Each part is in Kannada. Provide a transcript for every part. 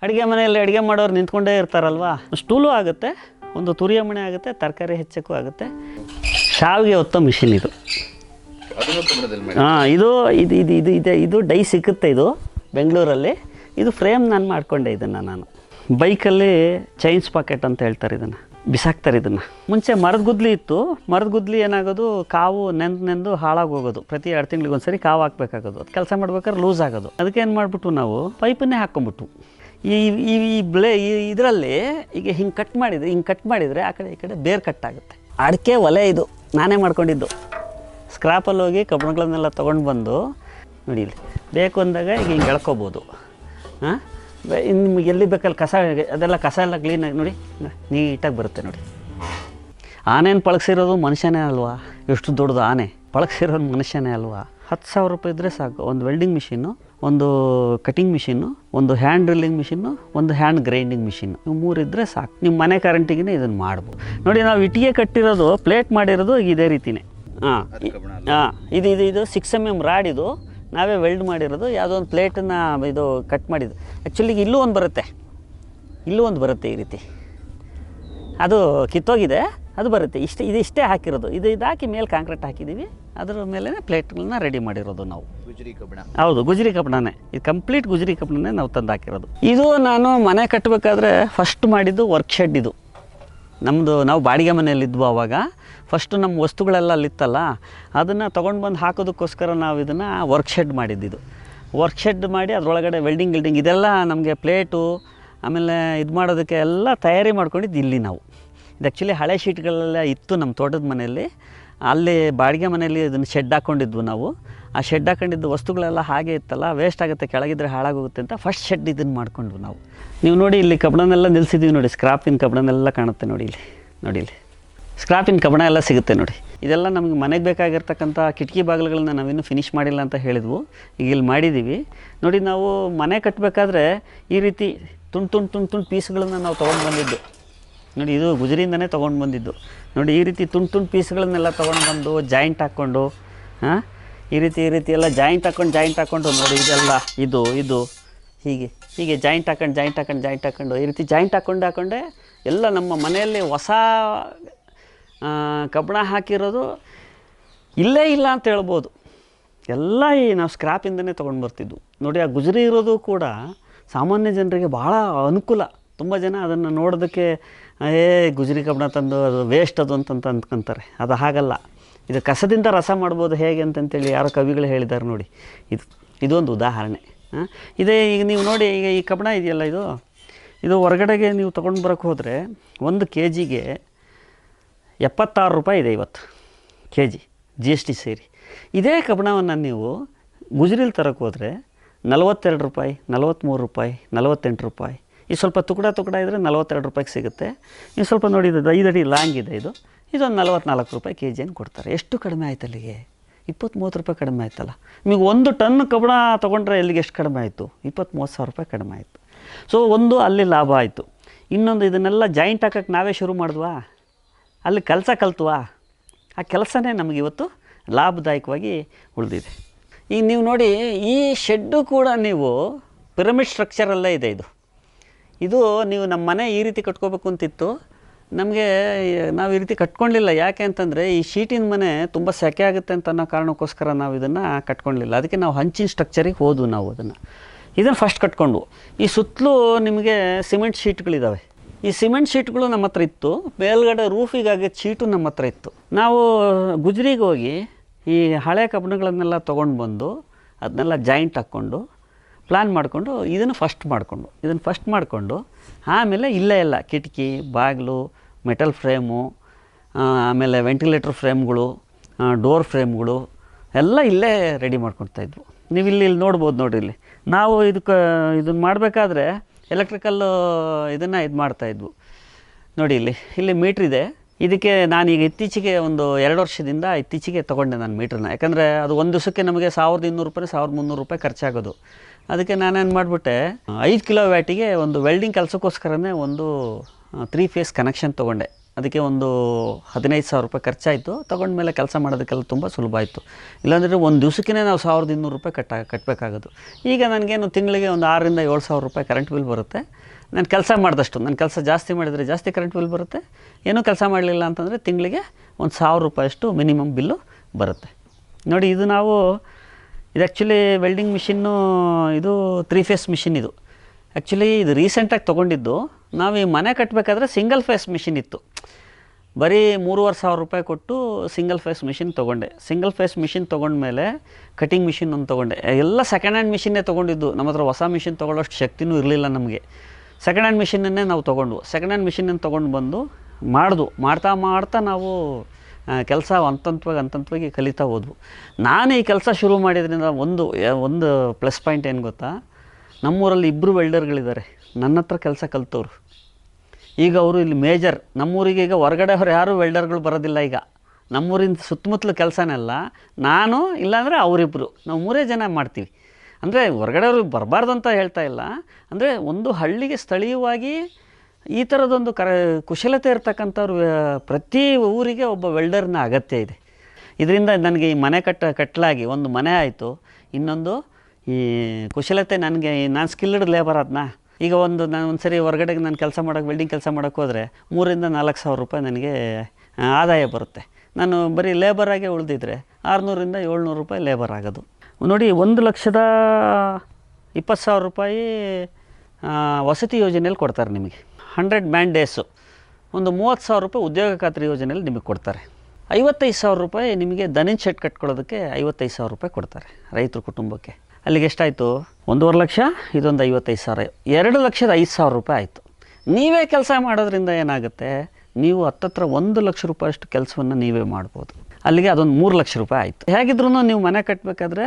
ಅಡುಗೆ ಮನೆಯಲ್ಲಿ ಅಡುಗೆ ಮಾಡೋರು ನಿಂತ್ಕೊಂಡೇ ಇರ್ತಾರಲ್ವ, ಸ್ಟೂಲು ಆಗುತ್ತೆ, ಒಂದು ತುರಿಯ ಮಣೆ ಆಗುತ್ತೆ, ತರಕಾರಿ ಹೆಚ್ಚಕ್ಕೂ ಆಗುತ್ತೆ. ಶಾವಿಗೆ ಹೊತ್ತೋ ಮಿಷಿನ್ ಇದು. ಹಾಂ, ಇದು ಇದು ಇದು ಇದು ಇದೆ. ಇದು ಡೈ ಸಿಕ್ಕುತ್ತೆ ಇದು ಬೆಂಗಳೂರಲ್ಲಿ. ಇದು ಫ್ರೇಮ್ ನಾನು ಮಾಡಿಕೊಂಡೆ ಇದನ್ನು. ನಾನು ಬೈಕಲ್ಲಿ ಚೈನ್ಸ್ ಪಾಕೆಟ್ ಅಂತ ಹೇಳ್ತಾರೆ, ಇದನ್ನು ಬಿಸಾಕ್ತಾರೆ. ಇದನ್ನು ಮುಂಚೆ ಮರದ ಗುದ್ಲಿ ಇತ್ತು. ಮರದ ಗುದ್ಲಿ ಏನಾಗೋದು, ಕಾವು ನೆಂದು ಹಾಳಾಗಿ ಹೋಗೋದು. ಪ್ರತಿ 2 ತಿಂಗಳಿಗೆ ಒಂದ್ಸರಿ ಕಾವು ಹಾಕಬೇಕಾಗೋದು. ಅದು ಕೆಲಸ ಮಾಡ್ಬೇಕಾದ್ರೆ ಲೂಸ್ ಆಗೋದು. ಅದಕ್ಕೆ ಏನು ಮಾಡಿಬಿಟ್ಟು ನಾವು ಪೈಪನ್ನೇ ಹಾಕ್ಕೊಂಬಿಟ್ಟು ಈ ಇದರಲ್ಲಿ ಈಗ ಹಿಂಗೆ ಕಟ್ ಮಾಡಿದರೆ ಆ ಕಡೆ ಈ ಕಡೆ ಬೇರೆ ಕಟ್ಟಾಗುತ್ತೆ. ಅಡಿಕೆ ಒಲೆ ಇದು ನಾನೇ ಮಾಡ್ಕೊಂಡಿದ್ದು. ಸ್ಕ್ರಾಪಲ್ಲಿ ಹೋಗಿ ಕಬ್ಬಣಗಳನ್ನೆಲ್ಲ ತೊಗೊಂಡು ಬಂದು ನೋಡಿ, ಇಲ್ಲಿ ಬೇಕು ಅಂದಾಗ ಈಗ ಹಿಂಗೆ ಎಳ್ಕೊಬೋದು. ಹಾಂ, ನಿಮ್ಗೆ ಎಲ್ಲಿ ಬೇಕಲ್ಲಿ ಕಸ ಎಲ್ಲ ಕ್ಲೀನಾಗಿ ನೋಡಿ ನೀಟಾಗಿ ಬರುತ್ತೆ ನೋಡಿ. ಆನೆಯನ್ನು ಪಳಗಿಸಿರೋದು ಮನುಷ್ಯನೇ ಅಲ್ವಾ? ಎಷ್ಟು ದೊಡ್ಡದು ಆನೆ ಪಳಗಿಸಿರೋದು ಮನುಷ್ಯನೇ ಅಲ್ವಾ? 10,000 ರೂಪಾಯಿ ಇದ್ದರೆ ಸಾಕು. ಒಂದು ವೆಲ್ಡಿಂಗ್ ಮಿಷಿನ್ನು, ಒಂದು ಕಟಿಂಗ್ ಮಿಷಿನ್ನು, ಒಂದು ಹ್ಯಾಂಡ್ ಡ್ರಿಲ್ಲಿಂಗ್ ಮಿಷಿನ್ನು, ಒಂದು ಹ್ಯಾಂಡ್ ಗ್ರೈಂಡಿಂಗ್ ಮಿಷಿನ್ನು, ಇವು 3 ಇದ್ದರೆ ಸಾಕು. ನಿಮ್ಮ ಮನೆ ಕರೆಂಟಿಗೆ ಇದನ್ನು ಮಾಡ್ಬೋದು. ನೋಡಿ, ನಾವು ಇಟ್ಟಿಗೆ ಕಟ್ಟಿರೋದು, ಪ್ಲೇಟ್ ಮಾಡಿರೋದು ಇದೇ ರೀತಿಯೇ. ಹಾಂ ಹಾಂ, ಇದು 6mm ರಾಡ್. ಇದು ನಾವೇ ವೆಲ್ಡ್ ಮಾಡಿರೋದು. ಯಾವುದೋ ಒಂದು ಪ್ಲೇಟನ್ನು ಇದು ಕಟ್ ಮಾಡಿದ್ದು. ಆ್ಯಕ್ಚುಲಿ ಇಲ್ಲೂ ಒಂದು ಬರುತ್ತೆ ಈ ರೀತಿ. ಅದು ಕಿತ್ತೋಗಿದೆ, ಅದು ಬರುತ್ತೆ. ಇದಿಷ್ಟೇ ಹಾಕಿರೋದು. ಇದು ಹಾಕಿ ಮೇಲೆ ಕಾಂಕ್ರೀಟ್ ಹಾಕಿದ್ದೀವಿ. ಅದರ ಮೇಲೆ ಪ್ಲೇಟ್ಗಳನ್ನ ರೆಡಿ ಮಾಡಿರೋದು ನಾವು. ಹೌದು, ಗುಜರಿ ಕಬ್ಬಣನೇ. ಇದು ಕಂಪ್ಲೀಟ್ ಗುಜರಿ ಕಬ್ಬಣನೇ ನಾವು ತಂದು ಹಾಕಿರೋದು. ಇದು ನಾನು ಮನೆ ಕಟ್ಟಬೇಕಾದ್ರೆ ಫಸ್ಟ್ ಮಾಡಿದ್ದು ವರ್ಕ್ ಶೆಡ್. ಇದು ನಮ್ಮದು, ನಾವು ಬಾಡಿಗೆ ಮನೆಯಲ್ಲಿದ್ವು ಆವಾಗ. ಫಸ್ಟು ನಮ್ಮ ವಸ್ತುಗಳೆಲ್ಲ ಅಲ್ಲಿತ್ತಲ್ಲ, ಅದನ್ನು ತೊಗೊಂಡು ಬಂದು ಹಾಕೋದಕ್ಕೋಸ್ಕರ ನಾವು ಇದನ್ನು ವರ್ಕ್ ಶೆಡ್ ಮಾಡಿದ್ದಿದ್ದು. ವರ್ಕ್ ಶೆಡ್ ಮಾಡಿ ಅದರೊಳಗಡೆ ವೆಲ್ಡಿಂಗ್ ಇದೆಲ್ಲ ನಮಗೆ ಪ್ಲೇಟು ಆಮೇಲೆ ಇದು ಮಾಡೋದಕ್ಕೆ ಎಲ್ಲ ತಯಾರಿ ಮಾಡ್ಕೊಂಡಿದ್ದು ಇಲ್ಲಿ ನಾವು. ಇದು ಆ್ಯಕ್ಚುಲಿ ಹಳೆ ಶೀಟ್ಗಳೆಲ್ಲ ಇತ್ತು ನಮ್ಮ ತೋಟದ ಮನೆಯಲ್ಲಿ. ಅಲ್ಲಿ ಬಾಡಿಗೆ ಮನೆಯಲ್ಲಿ ಇದನ್ನು ಶೆಡ್ ಹಾಕ್ಕೊಂಡಿದ್ವು ನಾವು. ಆ ಶೆಡ್ ಹಾಕೊಂಡಿದ್ದು ವಸ್ತುಗಳೆಲ್ಲ ಹಾಗೆ ಇತ್ತಲ್ಲ, ವೇಸ್ಟ್ ಆಗುತ್ತೆ, ಕೆಳಗಿದ್ರೆ ಹಾಳಾಗೋಗುತ್ತೆ ಅಂತ ಫಸ್ಟ್ ಶೆಡ್ ಇದನ್ನು ಮಾಡ್ಕೊಂಡ್ವು ನಾವು. ನೀವು ನೋಡಿ, ಇಲ್ಲಿ ಕಬ್ಬಣನೆಲ್ಲ ನಿಲ್ಲಿಸಿದ್ದೀವಿ ನೋಡಿ. ಸ್ಕ್ರಾಪಿನ ಕಬ್ಬಣನೆಲ್ಲ ಕಾಣುತ್ತೆ ನೋಡಿ ಇಲ್ಲಿ ಸ್ಕ್ರಾಪಿನ ಕಬ್ಬಣ ಎಲ್ಲ ಸಿಗುತ್ತೆ ನೋಡಿ. ಇದೆಲ್ಲ ನಮಗೆ ಮನೆಗೆ ಬೇಕಾಗಿರ್ತಕ್ಕಂಥ ಕಿಟಕಿ ಬಾಗಿಲುಗಳನ್ನ ನಾವಿನ್ನೂ ಫಿನಿಷ್ ಮಾಡಿಲ್ಲ ಅಂತ ಹೇಳಿದ್ವು. ಈಗ ಇಲ್ಲಿ ಮಾಡಿದ್ದೀವಿ ನೋಡಿ. ನಾವು ಮನೆ ಕಟ್ಟಬೇಕಾದ್ರೆ ಈ ರೀತಿ ತುಂಡು ಪೀಸ್ಗಳನ್ನು ನಾವು ತೊಗೊಂಡು ಬಂದಿದ್ದು ನೋಡಿ. ಇದು ಗುಜರಿಯಿಂದನೇ ತೊಗೊಂಡು ಬಂದಿದ್ದು ನೋಡಿ. ಈ ರೀತಿ ತುಂಡು ಪೀಸ್ಗಳನ್ನೆಲ್ಲ ತೊಗೊಂಡು ಬಂದು ಜಾಯಿಂಟ್ ಹಾಕ್ಕೊಂಡು, ಹಾಂ, ಈ ರೀತಿ ಎಲ್ಲ ಜಾಯಿಂಟ್ ಹಾಕ್ಕೊಂಡು ನೋಡಿ. ಇದೆಲ್ಲ ಇದು ಹೀಗೆ ಜಾಯಿಂಟ್ ಹಾಕ್ಕೊಂಡು ಈ ರೀತಿ ಜಾಯಿಂಟ್ ಹಾಕ್ಕೊಂಡೆ ಎಲ್ಲ ನಮ್ಮ ಮನೆಯಲ್ಲಿ ಹೊಸ ಕಬ್ಬಣ ಹಾಕಿರೋದು ಇಲ್ಲೇ ಇಲ್ಲ ಅಂತ ಹೇಳ್ಬೋದು. ಎಲ್ಲ ನಾವು ಸ್ಕ್ರಾಪಿಂದನೇ ತೊಗೊಂಡು ಬರ್ತಿದ್ವು ನೋಡಿ. ಆ ಗುಜರಿ ಇರೋದು ಕೂಡ ಸಾಮಾನ್ಯ ಜನರಿಗೆ ಭಾಳ ಅನುಕೂಲ. ತುಂಬ ಜನ ಅದನ್ನು ನೋಡೋದಕ್ಕೆ ಗುಜರಿ ಕಬ್ಬಣ ತಂದು ಅದು ವೇಸ್ಟ್ ಅದು ಅಂತ ಅಂದ್ಕೊತಾರೆ. ಅದು ಹಾಗಲ್ಲ. ಇದು ಕಸದಿಂದ ರಸ ಮಾಡ್ಬೋದು ಹೇಗೆ ಅಂತಂತೇಳಿ ಯಾರೋ ಕವಿಗಳು ಹೇಳಿದ್ದಾರೆ ನೋಡಿ. ಇದೊಂದು ಉದಾಹರಣೆ. ಇದೇ ಈಗ ನೀವು ನೋಡಿ, ಈಗ ಈ ಕಬ್ಬಣ ಇದೆಯಲ್ಲ, ಇದು ಹೊರಗಡೆಗೆ ನೀವು ತೊಗೊಂಡು ಬರೋಕ್ಕೆ ಹೋದರೆ 1 kgಗೆ 76 ರೂಪಾಯಿ ಇದೆ ಇವತ್ತು kg, GST ಸೇರಿ. ಇದೇ ಕಬ್ಬಣವನ್ನು ನೀವು ಗುಜರಿಲಿ ತರೋಕ್ಕೆ ಹೋದರೆ 42 ರೂಪಾಯಿ, 43 ರೂಪಾಯಿ, 48 ರೂಪಾಯಿ. ಈ ಸ್ವಲ್ಪ ತುಕಡ ಇದ್ದರೆ 42 ರೂಪಾಯಿಗೆ ಸಿಗುತ್ತೆ. ನೀವು ಸ್ವಲ್ಪ ನೋಡಿ, ಇದು 5 ಅಡಿ ಲಾಂಗ್ ಇದೆ. ಇದೊಂದು 44 ರೂಪಾಯಿ kgಯನ್ನು ಕೊಡ್ತಾರೆ. ಎಷ್ಟು ಕಡಿಮೆ ಆಯ್ತು ಅಲ್ಲಿಗೆ? 20-30 ರೂಪಾಯಿ ಕಡಿಮೆ ಆಯ್ತಲ್ಲ. ನಿಮಗೆ 1 ಟನ್ ಕಬ್ಬಣ ತೊಗೊಂಡ್ರೆ ಎಲ್ಲಿಗೆ ಎಷ್ಟು ಕಡಿಮೆ ಆಯಿತು? 20-30 ಸಾವಿರ ರೂಪಾಯಿ ಕಡಿಮೆ ಆಯಿತು. ಸೊ ಒಂದು ಅಲ್ಲಿ ಲಾಭ ಆಯಿತು. ಇನ್ನೊಂದು, ಇದನ್ನೆಲ್ಲ ಜಾಯಿಂಟ್ ಹಾಕೋಕ್ಕೆ ನಾವೇ ಶುರು ಮಾಡಿದ್ವಾ, ಅಲ್ಲಿ ಕೆಲಸ ಕಲ್ತ್ವಾ, ಆ ಕೆಲಸನೇ ನಮಗಿವತ್ತು ಲಾಭದಾಯಕವಾಗಿ ಉಳಿದಿದೆ. ಈಗ ನೀವು ನೋಡಿ, ಈ ಶೆಡ್ಡು ಕೂಡ ನೀವು ಪಿರಮಿಡ್ ಸ್ಟ್ರಕ್ಚರಲ್ಲೇ ಇದೆ. ಇದು ನೀವು ನಮ್ಮ ಮನೆ ಈ ರೀತಿ ಕಟ್ಕೋಬೇಕು ಅಂತಿತ್ತು. ನಮಗೆ ನಾವು ಈ ರೀತಿ ಕಟ್ಕೊಳ್ಳಿಲ್ಲ. ಯಾಕೆ ಅಂತಂದರೆ ಈ ಶೀಟಿನ ಮನೆ ತುಂಬ ಸೆಕೆ ಆಗುತ್ತೆ ಅಂತ ಅನ್ನೋ ಕಾರಣಕ್ಕೋಸ್ಕರ ನಾವು ಇದನ್ನು ಕಟ್ಕೊಳ್ಳಿಲ್ಲ. ಅದಕ್ಕೆ ನಾವು ಹಂಚಿನ ಸ್ಟ್ರಕ್ಚರಿಗೆ ಹೋದ್ವು ನಾವು. ಇದನ್ನು ಫಸ್ಟ್ ಕಟ್ಕೊಂಡು, ಈ ಸುತ್ತಲೂ ನಿಮಗೆ ಸಿಮೆಂಟ್ ಶೀಟ್ಗಳಿದ್ದಾವೆ. ಈ ಸಿಮೆಂಟ್ ಶೀಟ್ಗಳು ನಮ್ಮ ಹತ್ರ ಇತ್ತು. ಮೇಲ್ಗಡೆ ರೂಫಿಗಾಗಿ ಶೀಟು ನಮ್ಮ ಹತ್ರ ಇತ್ತು. ನಾವು ಗುಜರಿಗೆ ಹೋಗಿ ಈ ಹಳೆ ಕಬ್ಬಣಗಳನ್ನೆಲ್ಲ ತೊಗೊಂಡು ಬಂದು ಅದನ್ನೆಲ್ಲ ಜಾಯಿಂಟ್ ಹಾಕ್ಕೊಂಡು ಪ್ಲ್ಯಾನ್ ಮಾಡಿಕೊಂಡು ಇದನ್ನು ಫಸ್ಟ್ ಮಾಡಿಕೊಂಡು ಆಮೇಲೆ ಇಲ್ಲೇ ಎಲ್ಲ ಕಿಟಕಿ ಬಾಗಿಲು, ಮೆಟಲ್ ಫ್ರೇಮು, ಆಮೇಲೆ ವೆಂಟಿಲೇಟರ್ ಫ್ರೇಮ್ಗಳು, ಡೋರ್ ಫ್ರೇಮ್ಗಳು ಎಲ್ಲ ಇಲ್ಲೇ ರೆಡಿ ಮಾಡ್ಕೊಳ್ತಾಯಿದ್ವು. ನೀವು ಇಲ್ಲಿ ನೋಡ್ಬೋದು ನೋಡಿರಿ. ಇಲ್ಲಿ ನಾವು ಇದನ್ನು ಮಾಡಬೇಕಾದ್ರೆ ಎಲೆಕ್ಟ್ರಿಕಲ್ಲು ಇದನ್ನು ಮಾಡ್ತಾಯಿದ್ವು ನೋಡಿ. ಇಲ್ಲಿ ಮೀಟ್ರಿದೆ. ಇದಕ್ಕೆ ನಾನೀಗ ಇತ್ತೀಚೆಗೆ ಒಂದು 2 ವರ್ಷದಿಂದ ತೊಗೊಂಡೆ ನಾನು ಮೀಟ್ರನ್ನ. ಯಾಕಂದರೆ ಅದು ಒಂದು ದಿವಸಕ್ಕೆ ನಮಗೆ 1200 ರೂಪಾಯಿ 1300 ರೂಪಾಯಿ ಖರ್ಚಾಗೋದು. ಅದಕ್ಕೆ ನಾನೇನು ಮಾಡಿಬಿಟ್ಟೆ, 5 ಕಿಲೋ ವ್ಯಾಟಿಗೆ ಒಂದು ವೆಲ್ಡಿಂಗ್ ಕೆಲಸಕ್ಕೋಸ್ಕರನೇ ಒಂದು 3 ಫೇಸ್ ಕನೆಕ್ಷನ್ ತೊಗೊಂಡೆ. ಅದಕ್ಕೆ ಒಂದು 15,000 ರೂಪಾಯಿ ಖರ್ಚಾಯಿತು. ತೊಗೊಂಡ್ಮೇಲೆ ಕೆಲಸ ಮಾಡೋದಕ್ಕೆಲ್ಲ ತುಂಬ ಸುಲಭ ಆಯಿತು. ಇಲ್ಲಾಂದರೆ ಒಂದು ದಿವಸಕ್ಕೇ ನಾವು 1,200 ರೂಪಾಯಿ ಕಟ್ಟಬೇಕಾಗೋದು. ಈಗ ನನಗೇನು ತಿಂಗಳಿಗೆ ಒಂದು 6,000 ರಿಂದ 7,000 ರೂಪಾಯಿ ಕರೆಂಟ್ ಬಿಲ್ ಬರುತ್ತೆ. ನಾನು ಕೆಲಸ ಮಾಡಿದಷ್ಟು, ನನ್ನ ಕೆಲಸ ಜಾಸ್ತಿ ಮಾಡಿದರೆ ಜಾಸ್ತಿ ಕರೆಂಟ್ ಬಿಲ್ ಬರುತ್ತೆ. ಏನೂ ಕೆಲಸ ಮಾಡಲಿಲ್ಲ ಅಂತಂದರೆ ತಿಂಗಳಿಗೆ ಒಂದು 1,000 ರೂಪಾಯಿಯಷ್ಟು ಮಿನಿಮಮ್ ಬಿಲ್ಲು ಬರುತ್ತೆ. ನೋಡಿ, ಇದು ಇದು ಆ್ಯಕ್ಚುಲಿ ವೆಲ್ಡಿಂಗ್ ಮಿಷಿನ್ನು, ಇದು 3 ಫೇಸ್ ಮಿಷಿನ್. ಇದು ಆ್ಯಕ್ಚುಲಿ ಇದು ರೀಸೆಂಟಾಗಿ ತೊಗೊಂಡಿದ್ದು. ನಾವು ಈ ಮನೆ ಕಟ್ಟಬೇಕಾದ್ರೆ ಸಿಂಗಲ್ ಫೇಸ್ ಮಿಷಿನ್ ಇತ್ತು. ಬರೀ 3,500 ರೂಪಾಯಿ ಕೊಟ್ಟು ಸಿಂಗಲ್ ಫೇಸ್ ಮಿಷಿನ್ ತೊಗೊಂಡೆ. ಸಿಂಗಲ್ ಫೇಸ್ ಮಿಷಿನ್ ತೊಗೊಂಡ್ಮೇಲೆ ಕಟಿಂಗ್ ಮಿಷಿನ್ ಒಂದು ತೊಗೊಂಡೆ. ಎಲ್ಲ ಸೆಕೆಂಡ್ ಹ್ಯಾಂಡ್ ಮಿಷಿನ್ನೇ ತೊಗೊಂಡಿದ್ದು. ನಮ್ಮ ಹತ್ರ ಹೊಸ ಮಿಷಿನ್ ತೊಗೊಳ್ಳೋಷ್ಟು ಶಕ್ತಿನೂ ಇರಲಿಲ್ಲ ನಮಗೆ. ಸೆಕೆಂಡ್ ಹ್ಯಾಂಡ್ ಮಿಷಿನನ್ನೇ ನಾವು ತೊಗೊಂಡು, ಸೆಕೆಂಡ್ ಹ್ಯಾಂಡ್ ಮಿಷಿನನ್ನು ತೊಗೊಂಡು ಬಂದು ಮಾಡ್ತಾ ನಾವು ಕೆಲಸ ಹಂತವಾಗಿ ಕಲಿತಾ ಹೋದ್ವು. ನಾನು ಈ ಕೆಲಸ ಶುರು ಮಾಡಿದ್ರಿಂದ ಒಂದು ಪ್ಲಸ್ ಪಾಯಿಂಟ್ ಏನು ಗೊತ್ತಾ, ನಮ್ಮೂರಲ್ಲಿ 2 ವೆಲ್ಡರ್ಗಳಿದ್ದಾರೆ ನನ್ನ ಹತ್ರ ಕೆಲಸ ಕಲಿತವ್ರು. ಈಗ ಅವರು ಇಲ್ಲಿ ಮೇಜರ್. ನಮ್ಮೂರಿಗೆ ಈಗ ಹೊರಗಡೆ ಅವ್ರು ಯಾರೂ ವೆಲ್ಡರ್ಗಳು ಬರೋದಿಲ್ಲ. ಈಗ ನಮ್ಮೂರಿನ ಸುತ್ತಮುತ್ತಲು ಕೆಲಸನೆಲ್ಲ ನಾನು ಇಲ್ಲಾಂದರೆ ಅವರಿಬ್ಬರು, ನಾವು 3 ಜನ ಮಾಡ್ತೀವಿ. ಅಂದರೆ ಹೊರಗಡೆ ಅವ್ರಿಗೆ ಬರಬಾರ್ದು ಅಂತ ಹೇಳ್ತಾ ಇಲ್ಲ. ಅಂದರೆ ಒಂದು ಹಳ್ಳಿಗೆ ಸ್ಥಳೀಯವಾಗಿ ಈ ಥರದೊಂದು ಕುಶಲತೆ ಇರ್ತಕ್ಕಂಥವ್ರು ಪ್ರತಿ ಊರಿಗೆ ಒಬ್ಬ ವೆಲ್ಡರ್ನ ಅಗತ್ಯ ಇದೆ. ಇದರಿಂದ ನನಗೆ ಈ ಮನೆ ಕಟ್ಟಲಾಗಿ ಒಂದು ಮನೆ ಆಯಿತು. ಇನ್ನೊಂದು ಈ ಕುಶಲತೆ ನನಗೆ, ನಾನು ಸ್ಕಿಲ್ಡ್ ಲೇಬರ್ ಅದನ್ನ. ಈಗ ನಾನು ಒಂದು ಸರಿ ಹೊರಗಡೆಗೆ ನಾನು ಕೆಲಸ ಮಾಡೋಕ್ಕೆ, ವೆಲ್ಡಿಂಗ್ ಕೆಲಸ ಮಾಡೋಕ್ಕೆ ಹೋದರೆ 3,000 ರಿಂದ 4,000 ರೂಪಾಯಿ ನನಗೆ ಆದಾಯ ಬರುತ್ತೆ. ನಾನು ಬರೀ ಲೇಬರಾಗೆ ಉಳಿದಿದ್ರೆ 600 ರಿಂದ 700 ರೂಪಾಯಿ ಲೇಬರ್ ಆಗೋದು. ನೋಡಿ, 1,20,000 ರೂಪಾಯಿ ವಸತಿ ಯೋಜನೆಯಲ್ಲಿ ಕೊಡ್ತಾರೆ ನಿಮಗೆ. 100 ಮ್ಯಾನ್ ಡೇಸು ಒಂದು 30,000 ರೂಪಾಯಿ ಉದ್ಯೋಗ ಖಾತ್ರಿ ಯೋಜನೆಯಲ್ಲಿ ನಿಮಗೆ ಕೊಡ್ತಾರೆ. 55,000 ರೂಪಾಯಿ ನಿಮಗೆ ದನಿನ ಶೆಡ್ ಕಟ್ಕೊಳ್ಳೋದಕ್ಕೆ 55,000 ರೂಪಾಯಿ ಕೊಡ್ತಾರೆ ರೈತರ ಕುಟುಂಬಕ್ಕೆ. ಅಲ್ಲಿಗೆ ಎಷ್ಟಾಯಿತು? 1.5 ಲಕ್ಷ, ಇದೊಂದು 55,000, 2,05,000 ರೂಪಾಯಿ ಆಯಿತು. ನೀವೇ ಕೆಲಸ ಮಾಡೋದ್ರಿಂದ ಏನಾಗುತ್ತೆ, ನೀವು ಹತ್ತತ್ರ 1 ಲಕ್ಷ ರೂಪಾಯಿಯಷ್ಟು ಕೆಲಸವನ್ನು ನೀವೇ ಮಾಡ್ಬೋದು. ಅಲ್ಲಿಗೆ ಅದೊಂದು 3 ಲಕ್ಷ ರೂಪಾಯಿ ಆಯಿತು. ಹೇಗಿದ್ರೂ ನೀವು ಮನೆ ಕಟ್ಟಬೇಕಾದ್ರೆ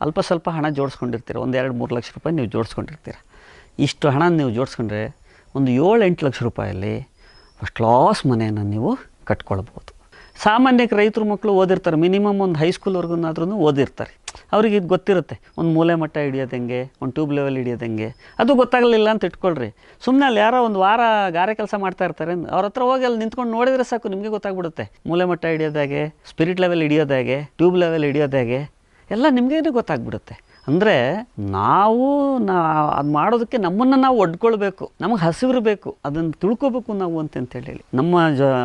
ಅಲ್ಪ ಸ್ವಲ್ಪ ಹಣ ಜೋಡಿಸ್ಕೊಂಡಿರ್ತೀರ. ಒಂದು 2-3 ಲಕ್ಷ ರೂಪಾಯಿ ನೀವು ಜೋಡಿಸ್ಕೊಂಡಿರ್ತೀರ. ಇಷ್ಟು ಹಣ ನೀವು ಜೋಡಿಸ್ಕೊಂಡ್ರೆ ಒಂದು 7-8 ಲಕ್ಷ ರೂಪಾಯಲ್ಲಿ ಫಸ್ಟ್ ಕ್ಲಾಸ್ ಮನೆಯನ್ನು ನೀವು ಕಟ್ಕೊಳ್ಬೋದು. ಸಾಮಾನ್ಯಕ್ಕೆ ರೈತರ ಮಕ್ಕಳು ಓದಿರ್ತಾರೆ, ಮಿನಿಮಮ್ ಒಂದು ಹೈಸ್ಕೂಲ್ವರೆಗೂ ಓದಿರ್ತಾರೆ. ಅವ್ರಿಗೆ ಇದು ಗೊತ್ತಿರುತ್ತೆ, ಒಂದು ಮೂಲೆ ಮಟ್ಟ ಹಿಡಿಯೋದು ಹೆಂಗೆ, ಒಂದು ಟ್ಯೂಬ್ ಲೆವೆಲ್ ಹಿಡಿಯೋದು ಹೆಂಗೆ. ಅದು ಗೊತ್ತಾಗಲಿಲ್ಲ ಅಂತ ಇಟ್ಕೊಳ್ರಿ. ಸುಮ್ಮನೆ ಅಲ್ಲಿ ಯಾರೋ ಒಂದು ವಾರ ಗಾರೆ ಕೆಲಸ ಮಾಡ್ತಾ ಇರ್ತಾರೆ, ಅವ್ರ ಹತ್ರ ಹೋಗಿ ಅಲ್ಲಿ ನಿಂತ್ಕೊಂಡು ನೋಡಿದರೆ ಸಾಕು, ನಿಮಗೆ ಗೊತ್ತಾಗ್ಬಿಡುತ್ತೆ. ಮೂಲೆ ಮಟ್ಟ ಹಿಡಿಯೋದಾಗೆ, ಸ್ಪಿರಿಟ್ ಲೆವೆಲ್ ಹಿಡಿಯೋದಾಗೆ, ಟ್ಯೂಬ್ ಲೆವೆಲ್ ಹಿಡಿಯೋದಾಗೆ ಎಲ್ಲ ನಿಮಗೇನೆ ಗೊತ್ತಾಗ್ಬಿಡುತ್ತೆ. ಅಂದರೆ ನಾವು ಅದು ಮಾಡೋದಕ್ಕೆ ನಮ್ಮನ್ನು ನಾವು ಒಡ್ಕೊಳ್ಬೇಕು, ನಮಗೆ ಹಸಿವಿರಬೇಕು, ಅದನ್ನು ತಿಳ್ಕೊಬೇಕು ನಾವು ಅಂತೇಳಿ. ನಮ್ಮ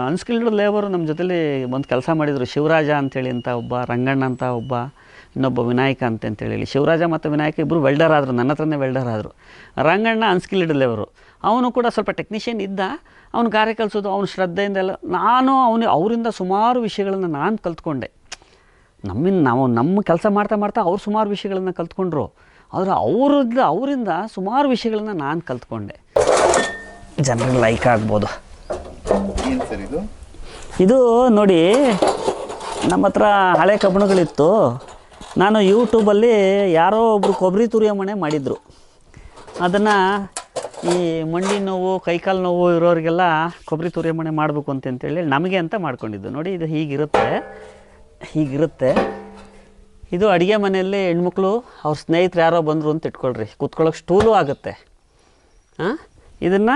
ಅನ್ಸ್ಕಿಲ್ಡ್ ಲೇಬರು ನಮ್ಮ ಜೊತೆಲಿ ಒಂದು ಕೆಲಸ ಮಾಡಿದರು. ಶಿವರಾಜ ಅಂಥೇಳಿ ಅಂತ ಒಬ್ಬ, ರಂಗಣ್ಣ ಅಂತ ಒಬ್ಬ, ಇನ್ನೊಬ್ಬ ವಿನಾಯಕ ಅಂತೇಳಿ. ಶಿವರಾಜ ಮತ್ತು ವಿನಾಯಕ ಇಬ್ಬರು ವೆಲ್ಡರ್ ಆದರು, ನನ್ನ ಹತ್ರನೇ ವೆಲ್ಡರ್ ಆದರು. ರಂಗಣ್ಣ ಅನ್ಸ್ಕಿಲ್ಡ್ ಲೇಬರು, ಅವನು ಕೂಡ ಸ್ವಲ್ಪ ಟೆಕ್ನಿಷಿಯನ್ ಇದ್ದ. ಅವನು ಗಾರೆ ಕಲಿಸೋದು, ಅವನು ಶ್ರದ್ಧೆಯಿಂದ ಎಲ್ಲ ಅವರಿಂದ ಸುಮಾರು ವಿಷಯಗಳನ್ನು ನಾನು ಕಲ್ತ್ಕೊಂಡೆ. ನಮ್ಮ ಕೆಲಸ ಮಾಡ್ತಾ ಅವ್ರು ಸುಮಾರು ವಿಷಯಗಳನ್ನು ಕಲ್ತ್ಕೊಂಡ್ರು. ಆದರೆ ಅವರಿಂದ ಸುಮಾರು ವಿಷಯಗಳನ್ನು ನಾನು ಕಲ್ತ್ಕೊಂಡೆ. ಜನರಿಗೆ ಲೈಕ್ ಆಗ್ಬೋದು. ಇದು ನೋಡಿ, ನಮ್ಮ ಹತ್ರ ಹಳೆ ಕಬ್ಬಣಗಳಿತ್ತು. ನಾನು ಯೂಟ್ಯೂಬಲ್ಲಿ ಯಾರೋ ಒಬ್ಬರು ಕೊಬ್ಬರಿ ತುರಿಯೋ ಮನೆ ಮಾಡಿದರು. ಅದನ್ನು ಈ ಮಂಡಿ ನೋವು, ಕೈಕಾಲು ನೋವು ಇರೋರಿಗೆಲ್ಲ ಕೊಬ್ಬರಿ ತುರಿಯೋ ಮನೆ ಮಾಡಬೇಕು ಅಂತೇಳಿ ನಮಗೆ ಅಂತ ಮಾಡ್ಕೊಂಡಿದ್ದು. ನೋಡಿ, ಇದು ಹೀಗಿರುತ್ತೆ. ಇದು ಅಡುಗೆ ಮನೆಯಲ್ಲಿ ಹೆಣ್ಮಕ್ಳು ಅವ್ರ ಸ್ನೇಹಿತರು ಯಾರೋ ಬಂದರು ಅಂತ ಇಟ್ಕೊಳ್ರಿ, ಕೂತ್ಕೊಳ್ಳೋಕೆ ಸ್ಟೂಲು ಆಗುತ್ತೆ. ಇದನ್ನು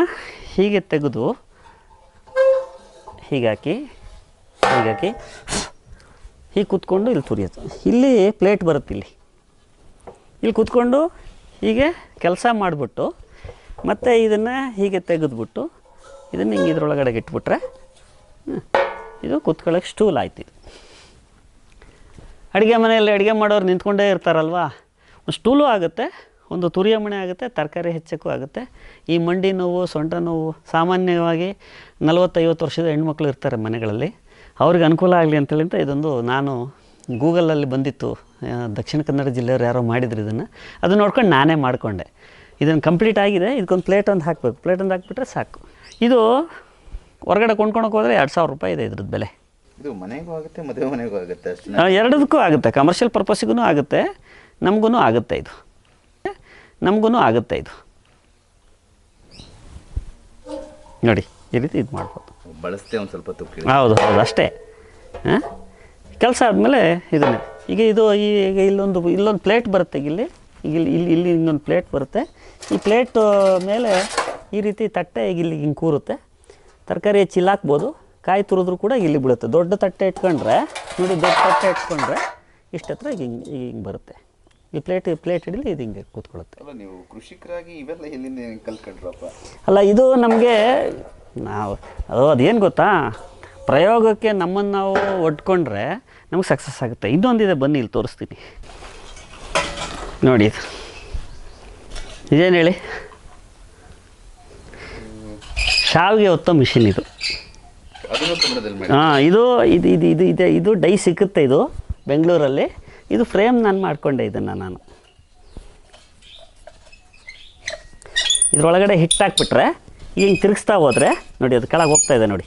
ಹೀಗೆ ತೆಗೆದು ಹೀಗಾಕಿ ಹೀಗೆ ಕೂತ್ಕೊಂಡು ಇಲ್ಲಿ ತುರಿಯೋದು. ಇಲ್ಲಿ ಪ್ಲೇಟ್ ಬರುತ್ತೆ, ಇಲ್ಲಿ ಕೂತ್ಕೊಂಡು ಹೀಗೆ ಕೆಲಸ ಮಾಡಿಬಿಟ್ಟು ಮತ್ತು ಇದನ್ನು ಹೀಗೆ ತೆಗೆದುಬಿಟ್ಟು ಇದನ್ನು ಹಿಂಗೆ ಇದ್ರೊಳಗಡೆ ಇಟ್ಬಿಟ್ರೆ ಇದು ಕೂತ್ಕೊಳ್ಳೋಕೆ ಸ್ಟೂಲ್ ಆಯ್ತು. ಇದು ಅಡುಗೆ ಮನೆಯಲ್ಲಿ ಅಡುಗೆ ಮಾಡೋರು ನಿಂತ್ಕೊಂಡೇ ಇರ್ತಾರಲ್ವ, ಒಂದು ಸ್ಟೂಲು ಆಗುತ್ತೆ, ಒಂದು ತುರಿಯ ಮಣೆ ಆಗುತ್ತೆ, ತರಕಾರಿ ಹೆಚ್ಚಕ್ಕೂ ಆಗುತ್ತೆ. ಈ ಮಂಡಿ ನೋವು, ಸೊಂಟ ನೋವು ಸಾಮಾನ್ಯವಾಗಿ 40-50 ವರ್ಷದ ಹೆಣ್ಮಕ್ಳು ಇರ್ತಾರೆ ಮನೆಗಳಲ್ಲಿ, ಅವ್ರಿಗೆ ಅನುಕೂಲ ಆಗಲಿ ಅಂತೇಳಿ ಅಂತ ಇದೊಂದು ನಾನು ಗೂಗಲಲ್ಲಿ ಬಂದಿತ್ತು. ದಕ್ಷಿಣ ಕನ್ನಡ ಜಿಲ್ಲೆಯವರು ಯಾರೋ ಮಾಡಿದ್ರು ಇದನ್ನು, ಅದು ನೋಡ್ಕೊಂಡು ನಾನೇ ಮಾಡಿಕೊಂಡೆ. ಇದನ್ನು ಕಂಪ್ಲೀಟ್ ಆಗಿದೆ. ಇದಕ್ಕೊಂದು ಪ್ಲೇಟ್ ಒಂದು ಹಾಕಬೇಕು. ಪ್ಲೇಟ್ ಒಂದು ಹಾಕಿಬಿಟ್ರೆ ಸಾಕು. ಇದು ಹೊರಗಡೆ ಕೊಂಡ್ಕೊಳಕ್ಕೆ ಹೋದರೆ 2,000 ರೂಪಾಯಿ ಇದೆ ಇದ್ರದ್ದು ಬೆಲೆ. ಇದು ಮನೆಗೂ ಆಗುತ್ತೆ, ಮದುವೆ ಮನೆಗೂ ಆಗುತ್ತೆ ಅಷ್ಟೇ. ಎರಡದಕ್ಕೂ ಆಗುತ್ತೆ. ಕಮರ್ಷಿಯಲ್ ಪರ್ಪಸ್ಸಿಗೂ ಆಗುತ್ತೆ, ನಮಗೂ ಆಗುತ್ತೆ. ಇದು ನೋಡಿ, ಈ ರೀತಿ ಇದು ಮಾಡ್ಬೋದು. ಬಳಸ್ತೇ ಒಂದು ಸ್ವಲ್ಪ ತುಪ್ಪ. ಹೌದು, ಅಷ್ಟೇ. ಕೆಲಸ ಆದಮೇಲೆ ಇದನ್ನೇ ಈಗ ಇಲ್ಲೊಂದು ಪ್ಲೇಟ್ ಬರುತ್ತೆ. ಇಲ್ಲಿ ಇನ್ನೊಂದು ಪ್ಲೇಟ್ ಬರುತ್ತೆ. ಈ ಪ್ಲೇಟ್ ಮೇಲೆ ಈ ರೀತಿ ತಟ್ಟೆ ಹಿಂಗೆ ಕೂರುತ್ತೆ. ತರಕಾರಿ ಹೆಚ್ಚಿಲ್ಲಿ ಹಾಕ್ಬೋದು, ಕಾಯಿ ತುರಿದ್ರು ಕೂಡ ಇಲ್ಲಿ ಬೀಳುತ್ತೆ. ದೊಡ್ಡ ತಟ್ಟೆ ಇಟ್ಕೊಂಡ್ರೆ ನೋಡಿ, ದೊಡ್ಡ ತಟ್ಟೆ ಇಟ್ಕೊಂಡ್ರೆ ಇಷ್ಟು ಹತ್ರ ಹಿಂಗೆ ಬರುತ್ತೆ. ಈ ಪ್ಲೇಟ್ ಹಿಡಿಲಿ ಇದು ಹಿಂಗೆ ಕೂತ್ಕೊಳ್ಳುತ್ತೆ. ಅಲ್ಲ, ನೀವು ಕೃಷಿಕರಾಗಿ ಇವೆಲ್ಲ ಎಲ್ಲಿಂದ ಕಲ್ತ್ಕೊಂಡ್ರಪ್ಪ? ಅಲ್ಲ, ಇದು ನಮಗೆ ಅದೇನು ಗೊತ್ತಾ, ಪ್ರಯೋಗಕ್ಕೆ ನಮ್ಮನ್ನು ನಾವು ಒಡ್ಕೊಂಡ್ರೆ ನಮಗೆ ಸಕ್ಸಸ್ ಆಗುತ್ತೆ. ಇನ್ನೊಂದಿದೆ, ಬನ್ನಿ ಇಲ್ಲಿ ತೋರಿಸ್ತೀನಿ ನೋಡಿ. ಇದೇನು ಹೇಳಿ, ಶಾವಿಗೆ ಒತ್ತೋ ಮಿಷಿನ್ ಇದು. ಹಾಂ, ಇದು ಡೈ ಸಿಕ್ಕುತ್ತೆ. ಇದು ಬೆಂಗಳೂರಲ್ಲಿ. ಇದು ಫ್ರೇಮ್ ನಾನು ಮಾಡಿಕೊಂಡೆ ಇದನ್ನು. ನಾನು ಇದರೊಳಗಡೆ ಹಿಟ್ಟು ಹಾಕ್ಬಿಟ್ರೆ ಹಿಂಗೆ ತಿರುಗಿಸ್ತಾ ಹೋದರೆ ನೋಡಿ, ಅದು ಕೆಳಗೆ ಹೋಗ್ತಾ ಇದೆ ನೋಡಿ,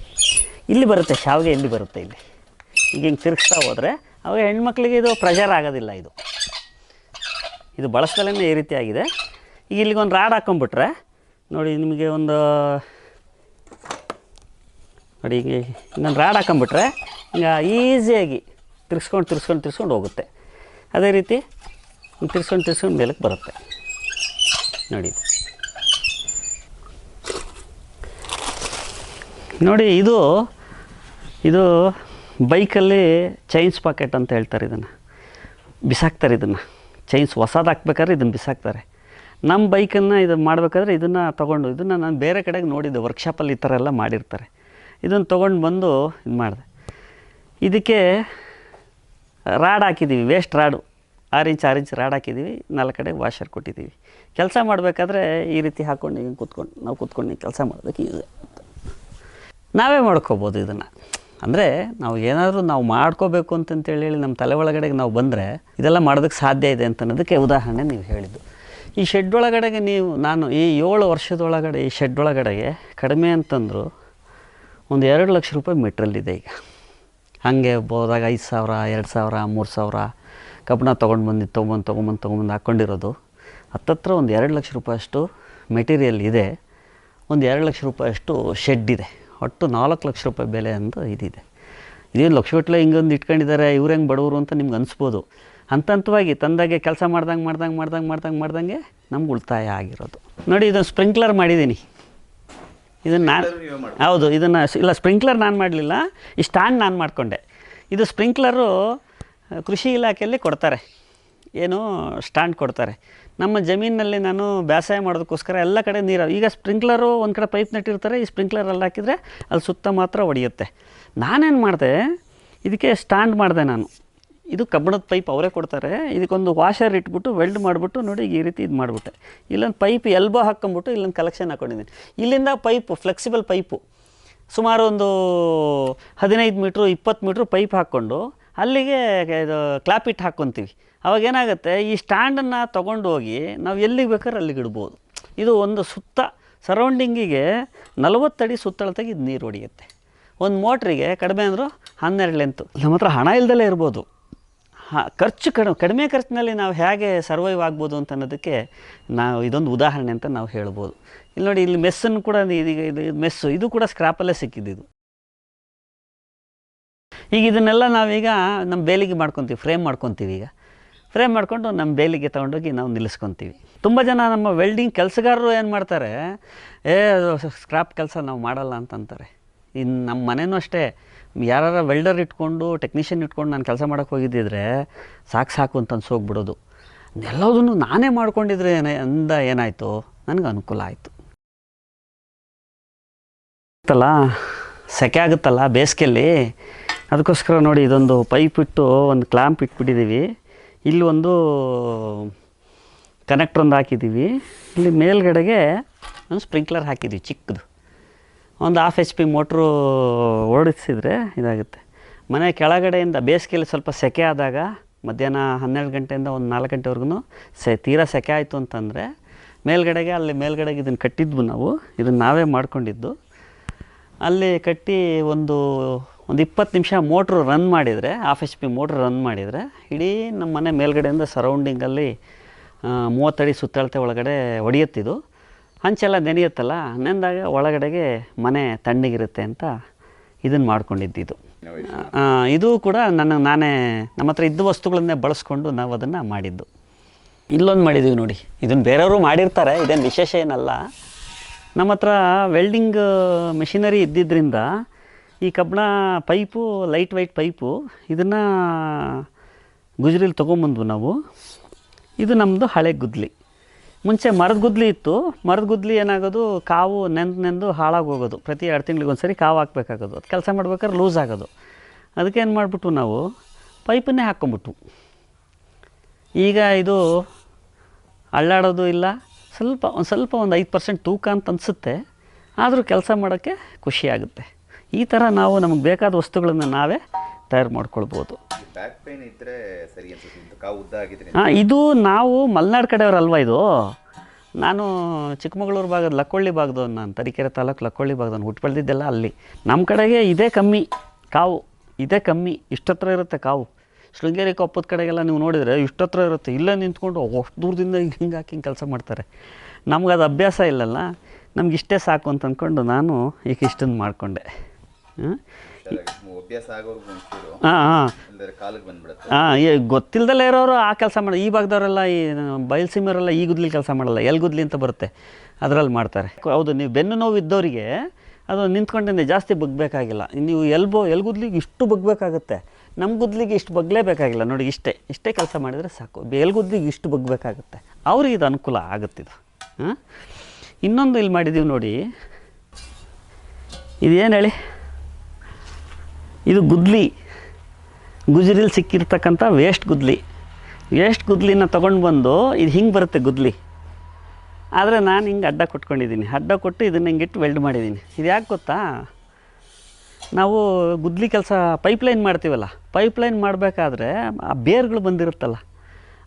ಇಲ್ಲಿ ಬರುತ್ತೆ ಶಾವಿಗೆ, ಇಲ್ಲಿ ಬರುತ್ತೆ ಇಲ್ಲಿ. ಈಗ ಹಿಂಗೆ ತಿರುಗಿಸ್ತಾ ಹೋದರೆ ಅವಾಗ ಹೆಣ್ಮಕ್ಳಿಗೆ ಇದು ಪ್ರೆಷರ್ ಆಗೋದಿಲ್ಲ. ಇದು ಬಳಸ್ದಲೇ ಈ ರೀತಿ ಆಗಿದೆ. ಈಗ ಇಲ್ಲಿಗೊಂದು ರಾಡ್ ಹಾಕ್ಕೊಂಬಿಟ್ರೆ ನೋಡಿ, ನಿಮಗೆ ಒಂದು ನೋಡಿ, ಈಗ ಇನ್ನೊಂದು ರಾಡ್ ಹಾಕೊಂಬಿಟ್ರೆ ಹಿಂಗೆ ಈಸಿಯಾಗಿ ತಿರ್ಸ್ಕೊಂಡು ಹೋಗುತ್ತೆ. ಅದೇ ರೀತಿ ತಿರ್ಸ್ಕೊಂಡು ಮೇಲಕ್ಕೆ ಬರುತ್ತೆ ನೋಡಿ. ನೋಡಿ, ಇದು ಬೈಕಲ್ಲಿ ಚೈನ್ಸ್ ಪಾಕೆಟ್ ಅಂತ ಹೇಳ್ತಾರೆ. ಇದನ್ನು ಬಿಸಾಕ್ತಾರೆ. ಇದನ್ನು ಚೈನ್ಸ್ ಹೊಸದು ಹಾಕ್ಬೇಕಾದ್ರೆ ಇದನ್ನು ಬಿಸಾಕ್ತಾರೆ. ನಮ್ಮ ಬೈಕನ್ನು ಇದು ಮಾಡಬೇಕಾದ್ರೆ ಇದನ್ನು ತೊಗೊಂಡು, ಇದನ್ನು ನಾನು ಬೇರೆ ಕಡೆಗೆ ನೋಡಿದ್ದೆ, ವರ್ಕ್ಶಾಪಲ್ಲಿ ಈ ಥರ ಎಲ್ಲ ಮಾಡಿರ್ತಾರೆ. ಇದನ್ನು ತೊಗೊಂಡು ಬಂದು ಇದು ಮಾಡಿದೆ. ಇದಕ್ಕೆ ರಾಡ್ ಹಾಕಿದ್ದೀವಿ, ವೇಸ್ಟ್ ರಾಡು, 6 ಇಂಚ್ ರಾಡ್ ಹಾಕಿದ್ದೀವಿ. 4 ಕಡೆ ವಾಷರ್ ಕೊಟ್ಟಿದ್ದೀವಿ. ಕೆಲಸ ಮಾಡಬೇಕಾದ್ರೆ ಈ ರೀತಿ ಹಾಕ್ಕೊಂಡು ಹಿಂಗೆ ಕೂತ್ಕೊಂಡು ಕೆಲಸ ಮಾಡೋದಕ್ಕೆ ಯೂಸ್ ಆಗುತ್ತೆ. ನಾವೇ ಮಾಡ್ಕೋಬೋದು ಇದನ್ನು. ಅಂದರೆ ನಾವು ಏನಾದರೂ ನಾವು ಮಾಡ್ಕೋಬೇಕು ಅಂತಂತೇಳಿ ನಮ್ಮ ತಲೆ ಒಳಗಡೆಗೆ ನಾವು ಬಂದರೆ ಇದೆಲ್ಲ ಮಾಡೋದಕ್ಕೆ ಸಾಧ್ಯ ಇದೆ ಅಂತ ಅನ್ನೋದಕ್ಕೆ ಉದಾಹರಣೆ ನೀವು ಹೇಳಿದ್ದು. ಈ ಶೆಡ್ ಒಳಗಡೆಗೆ ನಾನು ಈ 7 ವರ್ಷದೊಳಗಡೆ ಈ ಶೆಡ್ ಒಳಗಡೆಗೆ ಕಡಿಮೆ ಅಂತಂದರು ಒಂದು 2 ಲಕ್ಷ ರೂಪಾಯಿ ಮೆಟ್ರಲ್ಲಿದೆ. ಈಗ ಹಾಗೆ ಹೋದಾಗ 5,000, 2,000, 3,000 ಕಬ್ಬಣ ತೊಗೊಂಬಂದು ಹಾಕ್ಕೊಂಡಿರೋದು. ಹತ್ತತ್ರ ಒಂದು 2 ಲಕ್ಷ ರೂಪಾಯಷ್ಟು ಮೆಟೀರಿಯಲ್ ಇದೆ. ಒಂದು 2 ಲಕ್ಷ ರೂಪಾಯಷ್ಟು ಶೆಡ್ ಇದೆ. ಒಟ್ಟು 4 ಲಕ್ಷ ರೂಪಾಯಿ ಬೆಲೆ ಅಂತ ಇದಿದೆ. ಇದೇನು ಲಕ್ಷಗಟ್ಟಲೆ ಹಿಂಗೊಂದು ಇಟ್ಕೊಂಡಿದ್ದಾರೆ, ಇವ್ರು ಹೆಂಗೆ ಬಡವರು ಅಂತ ನಿಮ್ಗೆ ಅನಿಸ್ಬೋದು. ಹಂತವಾಗಿ ತಂದಾಗೆ ಕೆಲಸ ಮಾಡ್ದಂಗೆ ನಮ್ಗೆ ಉಳಿತಾಯ ಆಗಿರೋದು ನೋಡಿ. ಇದನ್ನು ಸ್ಪ್ರಿಂಕ್ಲರ್ ಮಾಡಿದ್ದೀನಿ. ಇದನ್ನು ಹೌದು, ಇದನ್ನು ಇಲ್ಲ, ಸ್ಪ್ರಿಂಕ್ಲರ್ ನಾನು ಮಾಡಲಿಲ್ಲ, ಈ ಸ್ಟ್ಯಾಂಡ್ ನಾನು ಮಾಡಿಕೊಂಡೆ. ಇದು ಸ್ಪ್ರಿಂಕ್ಲರು ಕೃಷಿ ಇಲಾಖೆಯಲ್ಲಿ ಕೊಡ್ತಾರೆ, ಏನು ಸ್ಟ್ಯಾಂಡ್ ಕೊಡ್ತಾರೆ. ನಮ್ಮ ಜಮೀನಿನಲ್ಲಿ ನಾನು ಬೇಸಾಯ ಮಾಡೋದಕ್ಕೋಸ್ಕರ ಎಲ್ಲ ಕಡೆ ನೀರು, ಈಗ ಸ್ಪ್ರಿಂಕ್ಲರು ಒಂದು ಕಡೆ ಪೈಪ್ ನೆಟ್ಟಿರ್ತಾರೆ, ಈ ಸ್ಪ್ರಿಂಕ್ಲರಲ್ಲಿ ಹಾಕಿದರೆ ಅಲ್ಲಿ ಸುತ್ತ ಮಾತ್ರ ಹೊಡೆಯುತ್ತೆ. ನಾನೇನು ಮಾಡಿದೆ, ಇದಕ್ಕೆ ಸ್ಟ್ಯಾಂಡ್ ಮಾಡಿದೆ ನಾನು. ಇದು ಕಬ್ಬಣದ ಪೈಪ್ ಅವರೇ ಕೊಡ್ತಾರೆ. ಇದಕ್ಕೊಂದು ವಾಷರ್ ಇಟ್ಬಿಟ್ಟು ವೆಲ್ಡ್ ಮಾಡಿಬಿಟ್ಟು ನೋಡಿ ಈ ರೀತಿ ಇದು ಮಾಡಿಬಿಟ್ಟೆ. ಇಲ್ಲೊಂದು ಪೈಪ್ ಎಲ್ಬೋ ಹಾಕ್ಕೊಂಬಿಟ್ಟು ಇಲ್ಲೊಂದು ಕಲೆಕ್ಷನ್ ಹಾಕ್ಕೊಂಡಿದ್ದೀನಿ. ಇಲ್ಲಿಂದ ಪೈಪು, ಫ್ಲೆಕ್ಸಿಬಲ್ ಪೈಪು, ಸುಮಾರು ಒಂದು 15 ಮೀಟ್ರು 20 ಮೀಟ್ರು ಪೈಪ್ ಹಾಕ್ಕೊಂಡು ಅಲ್ಲಿಗೆ ಇದು ಕ್ಲಾಪ್ ಇಟ್ಟು ಹಾಕ್ಕೊತೀವಿ. ಅವಾಗೇನಾಗುತ್ತೆ, ಈ ಸ್ಟ್ಯಾಂಡನ್ನು ತೊಗೊಂಡು ಹೋಗಿ ನಾವು ಎಲ್ಲಿಗೆ ಬೇಕಾದ್ರೆ ಅಲ್ಲಿಗೆ ಇಡ್ಬೋದು. ಇದು ಒಂದು ಸುತ್ತ ಸರೌಂಡಿಂಗಿಗೆ 40 ಅಡಿ ಸುತ್ತಳತೆಗೆ ಇದು ನೀರು ಹೊಡೆಯುತ್ತೆ. ಒಂದು ಮೋಟ್ರಿಗೆ ಕಡಿಮೆ ಅಂದರೂ 12 ಲೆಂತು. ನಮ್ಮ ಹತ್ರ ಹಣ ಇಲ್ದಲೇ ಇರ್ಬೋದು. ಖರ್ಚು ಕಡಿಮೆ ಖರ್ಚಿನಲ್ಲಿ ನಾವು ಹೇಗೆ ಸರ್ವೈವ್ ಆಗ್ಬೋದು ಅಂತ ಅನ್ನೋದಕ್ಕೆ ನಾವು ಇದೊಂದು ಉದಾಹರಣೆ ಅಂತ ನಾವು ಹೇಳ್ಬೋದು. ಇಲ್ಲಿ ನೋಡಿ, ಇಲ್ಲಿ ಮೆಸ್ಸನ್ನು ಕೂಡ ಇದೀಗ ಇದು ಮೆಸ್ಸು, ಇದು ಕೂಡ ಸ್ಕ್ರಾಪಲ್ಲೇ ಸಿಕ್ಕಿದ್ದು. ಈಗ ಇದನ್ನೆಲ್ಲ ನಾವೀಗ ನಮ್ಮ ಬೇಲಿಗೆ ಮಾಡ್ಕೊತೀವಿ, ಫ್ರೇಮ್ ಮಾಡ್ಕೊತೀವಿ. ಈಗ ಫ್ರೇಮ್ ಮಾಡಿಕೊಂಡು ನಮ್ಮ ಬೇಲಿಗೆ ತೊಗೊಂಡೋಗಿ ನಾವು ನಿಲ್ಲಿಸ್ಕೊತೀವಿ. ತುಂಬ ಜನ ನಮ್ಮ ವೆಲ್ಡಿಂಗ್ ಕೆಲಸಗಾರರು ಏನು ಮಾಡ್ತಾರೆ, ಸ್ಕ್ರಾಪ್ ಕೆಲಸ ನಾವು ಮಾಡಲ್ಲ ಅಂತಂತಾರೆ. ಇನ್ನು ನಮ್ಮ ಮನೆಯೂ ಅಷ್ಟೇ, ಯಾರು ವೆಲ್ಡರ್ ಇಟ್ಕೊಂಡು ಟೆಕ್ನಿಷಿಯನ್ ಇಟ್ಕೊಂಡು ನಾನು ಕೆಲಸ ಮಾಡೋಕ್ಕೆ ಹೋಗಿದ್ದಿದ್ರೆ ಸಾಕು ಅಂತ ಅನ್ಸೋಗ್ಬಿಡೋದು. ಎಲ್ಲದನ್ನು ನಾನೇ ಮಾಡ್ಕೊಂಡಿದ್ರೆ ಏನಾಯಿತು, ನನಗೆ ಅನುಕೂಲ ಆಯಿತು. ಆಗುತ್ತಲ್ಲ, ಸೆಕೆ ಆಗುತ್ತಲ್ಲ ಬೇಸಿಗೆಯಲ್ಲಿ, ಅದಕ್ಕೋಸ್ಕರ ನೋಡಿ ಇದೊಂದು ಪೈಪ್ ಇಟ್ಟು ಒಂದು ಕ್ಲ್ಯಾಂಪ್ ಇಟ್ಬಿಟ್ಟಿದ್ದೀವಿ. ಇಲ್ಲಿ ಒಂದು ಕನೆಕ್ಟ್ರ್ ಒಂದು ಹಾಕಿದ್ದೀವಿ. ಇಲ್ಲಿ ಮೇಲ್ಗಡೆಗೆ ಒಂದು ಸ್ಪ್ರಿಂಕ್ಲರ್ ಹಾಕಿದ್ದೀವಿ ಚಿಕ್ಕದು. ಒಂದು 1/2 HP ಮೋಟ್ರು ಓಡಿಸಿದರೆ ಇದಾಗುತ್ತೆ. ಮನೆ ಕೆಳಗಡೆಯಿಂದ ಬೇಸಿಗೆಯಲ್ಲಿ ಸ್ವಲ್ಪ ಸೆಕೆ ಆದಾಗ ಮಧ್ಯಾಹ್ನ 12 ಗಂಟೆಯಿಂದ ಒಂದು 4 ಗಂಟೆವರೆಗೂ ತೀರಾ ಸೆಕೆ ಆಯಿತು ಅಂತಂದರೆ ಅಲ್ಲಿ ಮೇಲ್ಗಡೆಗೆ ಇದನ್ನು ಕಟ್ಟಿದ್ವು ನಾವು. ಇದನ್ನು ನಾವೇ ಮಾಡ್ಕೊಂಡಿದ್ದು. ಅಲ್ಲಿ ಕಟ್ಟಿ ಒಂದು 20 ನಿಮಿಷ ಮೋಟ್ರು ರನ್ ಮಾಡಿದರೆ, 1/2 HP ಮೋಟ್ರ್ ರನ್ ಮಾಡಿದರೆ ಇಡೀ ನಮ್ಮ ಮನೆ ಮೇಲ್ಗಡೆಯಿಂದ ಸರೌಂಡಿಂಗಲ್ಲಿ 30 ಅಡಿ ಸುತ್ತಳತೆ ಒಳಗಡೆ ಹೊಡೆಯುತ್ತಿದ್ದು. ಹಂಚೆಲ್ಲ ನೆನೆಯುತ್ತಲ್ಲ, ನೆಂದಾಗ ಒಳಗಡೆಗೆ ಮನೆ ತಣ್ಣಗಿರುತ್ತೆ ಅಂತ ಇದನ್ನು ಮಾಡ್ಕೊಂಡಿದ್ದು. ಇದು ಕೂಡ ನಾನೇ ನಮ್ಮ ಹತ್ರ ಇದ್ದ ವಸ್ತುಗಳನ್ನೇ ಬಳಸ್ಕೊಂಡು ನಾವು ಅದನ್ನು ಮಾಡಿದ್ದು. ಇಲ್ಲೊಂದು ಮಾಡಿದ್ದೀವಿ ನೋಡಿ, ಇದನ್ನು ಬೇರೆಯವರು ಮಾಡಿರ್ತಾರೆ, ಇದೇನು ವಿಶೇಷ ಏನಲ್ಲ. ನಮ್ಮ ಹತ್ರ ವೆಲ್ಡಿಂಗ್ ಮೆಷಿನರಿ ಇದ್ದಿದ್ದರಿಂದ ಈ ಕಬ್ಬಣ ಪೈಪು ಲೈಟ್ ವೈಟ್ ಪೈಪು ಇದನ್ನು ಗುಜರಿಲಿ ತೊಗೊಂಬಂದ್ವು ನಾವು. ಇದು ನಮ್ಮದು ಹಳೆ ಗುದ್ಲಿ. ಮುಂಚೆ ಮರದ ಗುದ್ಲಿ ಇತ್ತು. ಮರದ ಗುದ್ಲಿ ಏನಾಗೋದು, ಕಾವು ನೆಂದು ಹಾಳಾಗೋಗೋದು. ಪ್ರತಿ 2 ತಿಂಗಳಿಗೆ ಒಂದು ಸರಿ ಕಾವು ಹಾಕಬೇಕಾಗೋದು. ಅದು ಕೆಲಸ ಮಾಡ್ಬೇಕಾದ್ರೆ ಲೂಸ್ ಆಗೋದು. ಅದಕ್ಕೆ ಏನು ಮಾಡಿಬಿಟ್ಟು ನಾವು ಪೈಪನ್ನೇ ಹಾಕ್ಕೊಂಬಿಟ್ಟು. ಈಗ ಇದು ಅಳ್ಳಾಡೋದು ಇಲ್ಲ. ಸ್ವಲ್ಪ ಒಂದು 5% ತೂಕ ಅಂತ ಅನಿಸುತ್ತೆ. ಆದರೂ ಕೆಲಸ ಮಾಡೋಕ್ಕೆ ಖುಷಿಯಾಗುತ್ತೆ. ಈ ಥರ ನಾವು ನಮಗೆ ಬೇಕಾದ ವಸ್ತುಗಳನ್ನು ನಾವೇ ತಯಾರು ಮಾಡ್ಕೊಳ್ಬೋದು. ಬ್ಯಾಕ್ ಪೇನ್ ಇದ್ದರೆ ಸರಿ ಅನ್ಸುತ್ತೆ, ಕಾವು ಉದ್ದ ಆಗಿದ್ರೆ. ಇದು ನಾವು ಮಲೆನಾಡು ಕಡೆಯವರಲ್ವ ಇದು. ನಾನು ಚಿಕ್ಕಮಗಳೂರು ಭಾಗದ ಲಕ್ಕೊಳ್ಳಿ ಭಾಗದವನು. ನಾನು ತರೀಕೆರೆ ತಾಲೂಕು ಲಕ್ಕೊಳ್ಳಿ ಭಾಗದವನು. ಹುಟ್ಟು ಬೆಳೆದಿದ್ದೆಲ್ಲ ಅಲ್ಲಿ. ನಮ್ಮ ಕಡೆಗೆ ಇದೇ ಕಮ್ಮಿ ಕಾವು, ಇದೇ ಕಮ್ಮಿ. ಇಷ್ಟತ್ರ ಇರುತ್ತೆ ಕಾವು. ಶೃಂಗೇರಿ ಕೊಪ್ಪದ ಕಡೆಗೆಲ್ಲ ನೀವು ನೋಡಿದರೆ ಇಷ್ಟತ್ರ ಇರುತ್ತೆ. ಇಲ್ಲೇ ನಿಂತ್ಕೊಂಡು ಅಷ್ಟು ದೂರದಿಂದ ಹಿಂಗೆ ಹಾಕಿ ಕೆಲಸ ಮಾಡ್ತಾರೆ. ನಮ್ಗೆ ಅದು ಅಭ್ಯಾಸ ಇಲ್ಲಲ್ಲ. ನಮ್ಗೆ ಇಷ್ಟೇ ಸಾಕು ಅಂತ ಅಂದ್ಕೊಂಡು ನಾನು ಈಗ ಇಷ್ಟನ್ನು ಮಾಡಿಕೊಂಡೆ. ಅಭ್ಯಾಸ ಆಗೋರ್ಗು ಕಾಲಿಗೆ ಬಂದ್ಬಿಡುತ್ತೆ. ಗೊತ್ತಿಲ್ಲದಲ್ಲೇ ಇರೋರು ಆ ಕೆಲಸ ಮಾಡಿ. ಈ ಭಾಗದವರೆಲ್ಲ ಈ ಬಯಲುಸೀಮೆಯವರೆಲ್ಲ ಈ ಗುದ್ಲಿ ಕೆಲಸ ಮಾಡಲ್ಲ. ಎಲ್ಗುದ್ಲಿ ಅಂತ ಬರುತ್ತೆ, ಅದರಲ್ಲಿ ಮಾಡ್ತಾರೆ. ಹೌದು, ನೀವು ಬೆನ್ನು ನೋವು ಇದ್ದವರಿಗೆ ಅದು ನಿಂತ್ಕೊಂಡಿಂದ ಜಾಸ್ತಿ ಬಗ್ಬೇಕಾಗಿಲ್ಲ. ನೀವು ಎಲ್ಗುದ್ಲಿಗೆ ಇಷ್ಟು ಬಗ್ಬೇಕಾಗುತ್ತೆ. ನಮ್ಮ ಗುದ್ಲಿಗೆ ಇಷ್ಟು ಬಗ್ಲೇಬೇಕಾಗಿಲ್ಲ. ನೋಡಿ, ಇಷ್ಟೇ ಕೆಲಸ ಮಾಡಿದರೆ ಸಾಕು. ಎಲ್ಗುದ್ಲಿಗೆ ಇಷ್ಟು ಬಗ್ಬೇಕಾಗುತ್ತೆ. ಅವ್ರಿಗೆ ಇದು ಅನುಕೂಲ ಆಗುತ್ತಿದ್ದು. ಇನ್ನೊಂದು ಇಲ್ಲಿ ಮಾಡಿದ್ದೀವಿ ನೋಡಿ. ಇದೇನು ಹೇಳಿ, ಇದು ಗುದ್ಲಿ. ಗುಜರಿಲಿ ಸಿಕ್ಕಿರ್ತಕ್ಕಂಥ ವೇಸ್ಟ್ ಗುದ್ಲಿನ ತೊಗೊಂಡು ಬಂದು ಇದು ಹಿಂಗೆ ಬರುತ್ತೆ ಗುದ್ಲಿ. ಆದರೆ ನಾನು ಹಿಂಗೆ ಅಡ್ಡ ಕೊಟ್ಕೊಂಡಿದ್ದೀನಿ. ಅಡ್ಡ ಕೊಟ್ಟು ಇದನ್ನು ಹಿಂಗಿಟ್ಟು ವೆಲ್ಡ್ ಮಾಡಿದ್ದೀನಿ. ಇದು ಯಾಕೆ ಗೊತ್ತಾ, ನಾವು ಗುದ್ಲಿ ಕೆಲಸ ಪೈಪ್ಲೈನ್ ಮಾಡ್ತೀವಲ್ಲ, ಪೈಪ್ಲೈನ್ ಮಾಡಬೇಕಾದ್ರೆ ಆ ಬೇರ್ಗಳು ಬಂದಿರುತ್ತಲ್ಲ,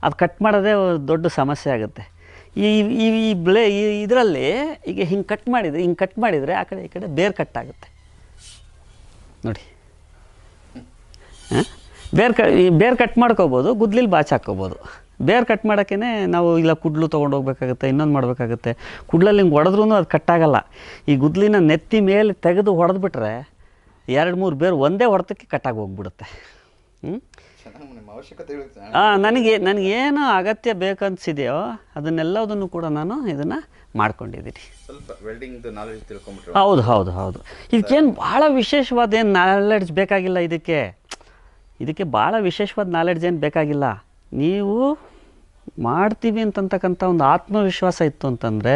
ಅದು ಕಟ್ ಮಾಡೋದೇ ದೊಡ್ಡ ಸಮಸ್ಯೆ ಆಗುತ್ತೆ. ಇದರಲ್ಲಿ ಈಗ ಹಿಂಗೆ ಕಟ್ ಮಾಡಿದರೆ ಆ ಕಡೆ ಈ ಕಡೆ ಬೇರ್ ಕಟ್ ಆಗುತ್ತೆ ನೋಡಿ. ಬೇರ್ ಕಟ್ ಮಾಡ್ಕೋಬೋದು, ಗುದ್ಲಿಲಿ ಬಾಚ್ ಹಾಕ್ಕೋಬೋದು. ಬೇರ್ ಕಟ್ ಮಾಡೋಕ್ಕೇ ನಾವು ಇಲ್ಲ ಕುಡ್ಲು ತೊಗೊಂಡೋಗ್ಬೇಕಾಗುತ್ತೆ, ಇನ್ನೊಂದು ಮಾಡಬೇಕಾಗುತ್ತೆ. ಕುಡ್ಲಲ್ಲಿ ಹಿಂಗೆ ಹೊಡೆದ್ರೂ ಅದು ಕಟ್ಟಾಗಲ್ಲ. ಈ ಗುದ್ಲಿನ ನೆತ್ತಿ ಮೇಲೆ ತೆಗೆದು ಹೊಡೆದ್ಬಿಟ್ರೆ 2-3 ಬೇರು ಒಂದೇ ಹೊಡೆತಕ್ಕೆ ಕಟ್ಟಾಗಿ ಹೋಗ್ಬಿಡುತ್ತೆ. ನನಗೇನು ಅಗತ್ಯ ಬೇಕನ್ಸಿದೆಯೋ ಅದನ್ನೆಲ್ಲದನ್ನು ಕೂಡ ನಾನು ಇದನ್ನು ಮಾಡ್ಕೊಂಡಿದ್ದೀನಿ. ಹೌದು. ಇದಕ್ಕೇನು ಭಾಳ ವಿಶೇಷವಾದ ಏನು ನಾಲೆಡ್ಜ್ ಬೇಕಾಗಿಲ್ಲ. ಇದಕ್ಕೆ ಭಾಳ ವಿಶೇಷವಾದ ನಾಲೆಡ್ಜ್ ಏನು ಬೇಕಾಗಿಲ್ಲ. ನೀವು ಮಾಡ್ತೀವಿ ಅಂತಕ್ಕಂಥ ಒಂದು ಆತ್ಮವಿಶ್ವಾಸ ಇತ್ತು ಅಂತಂದರೆ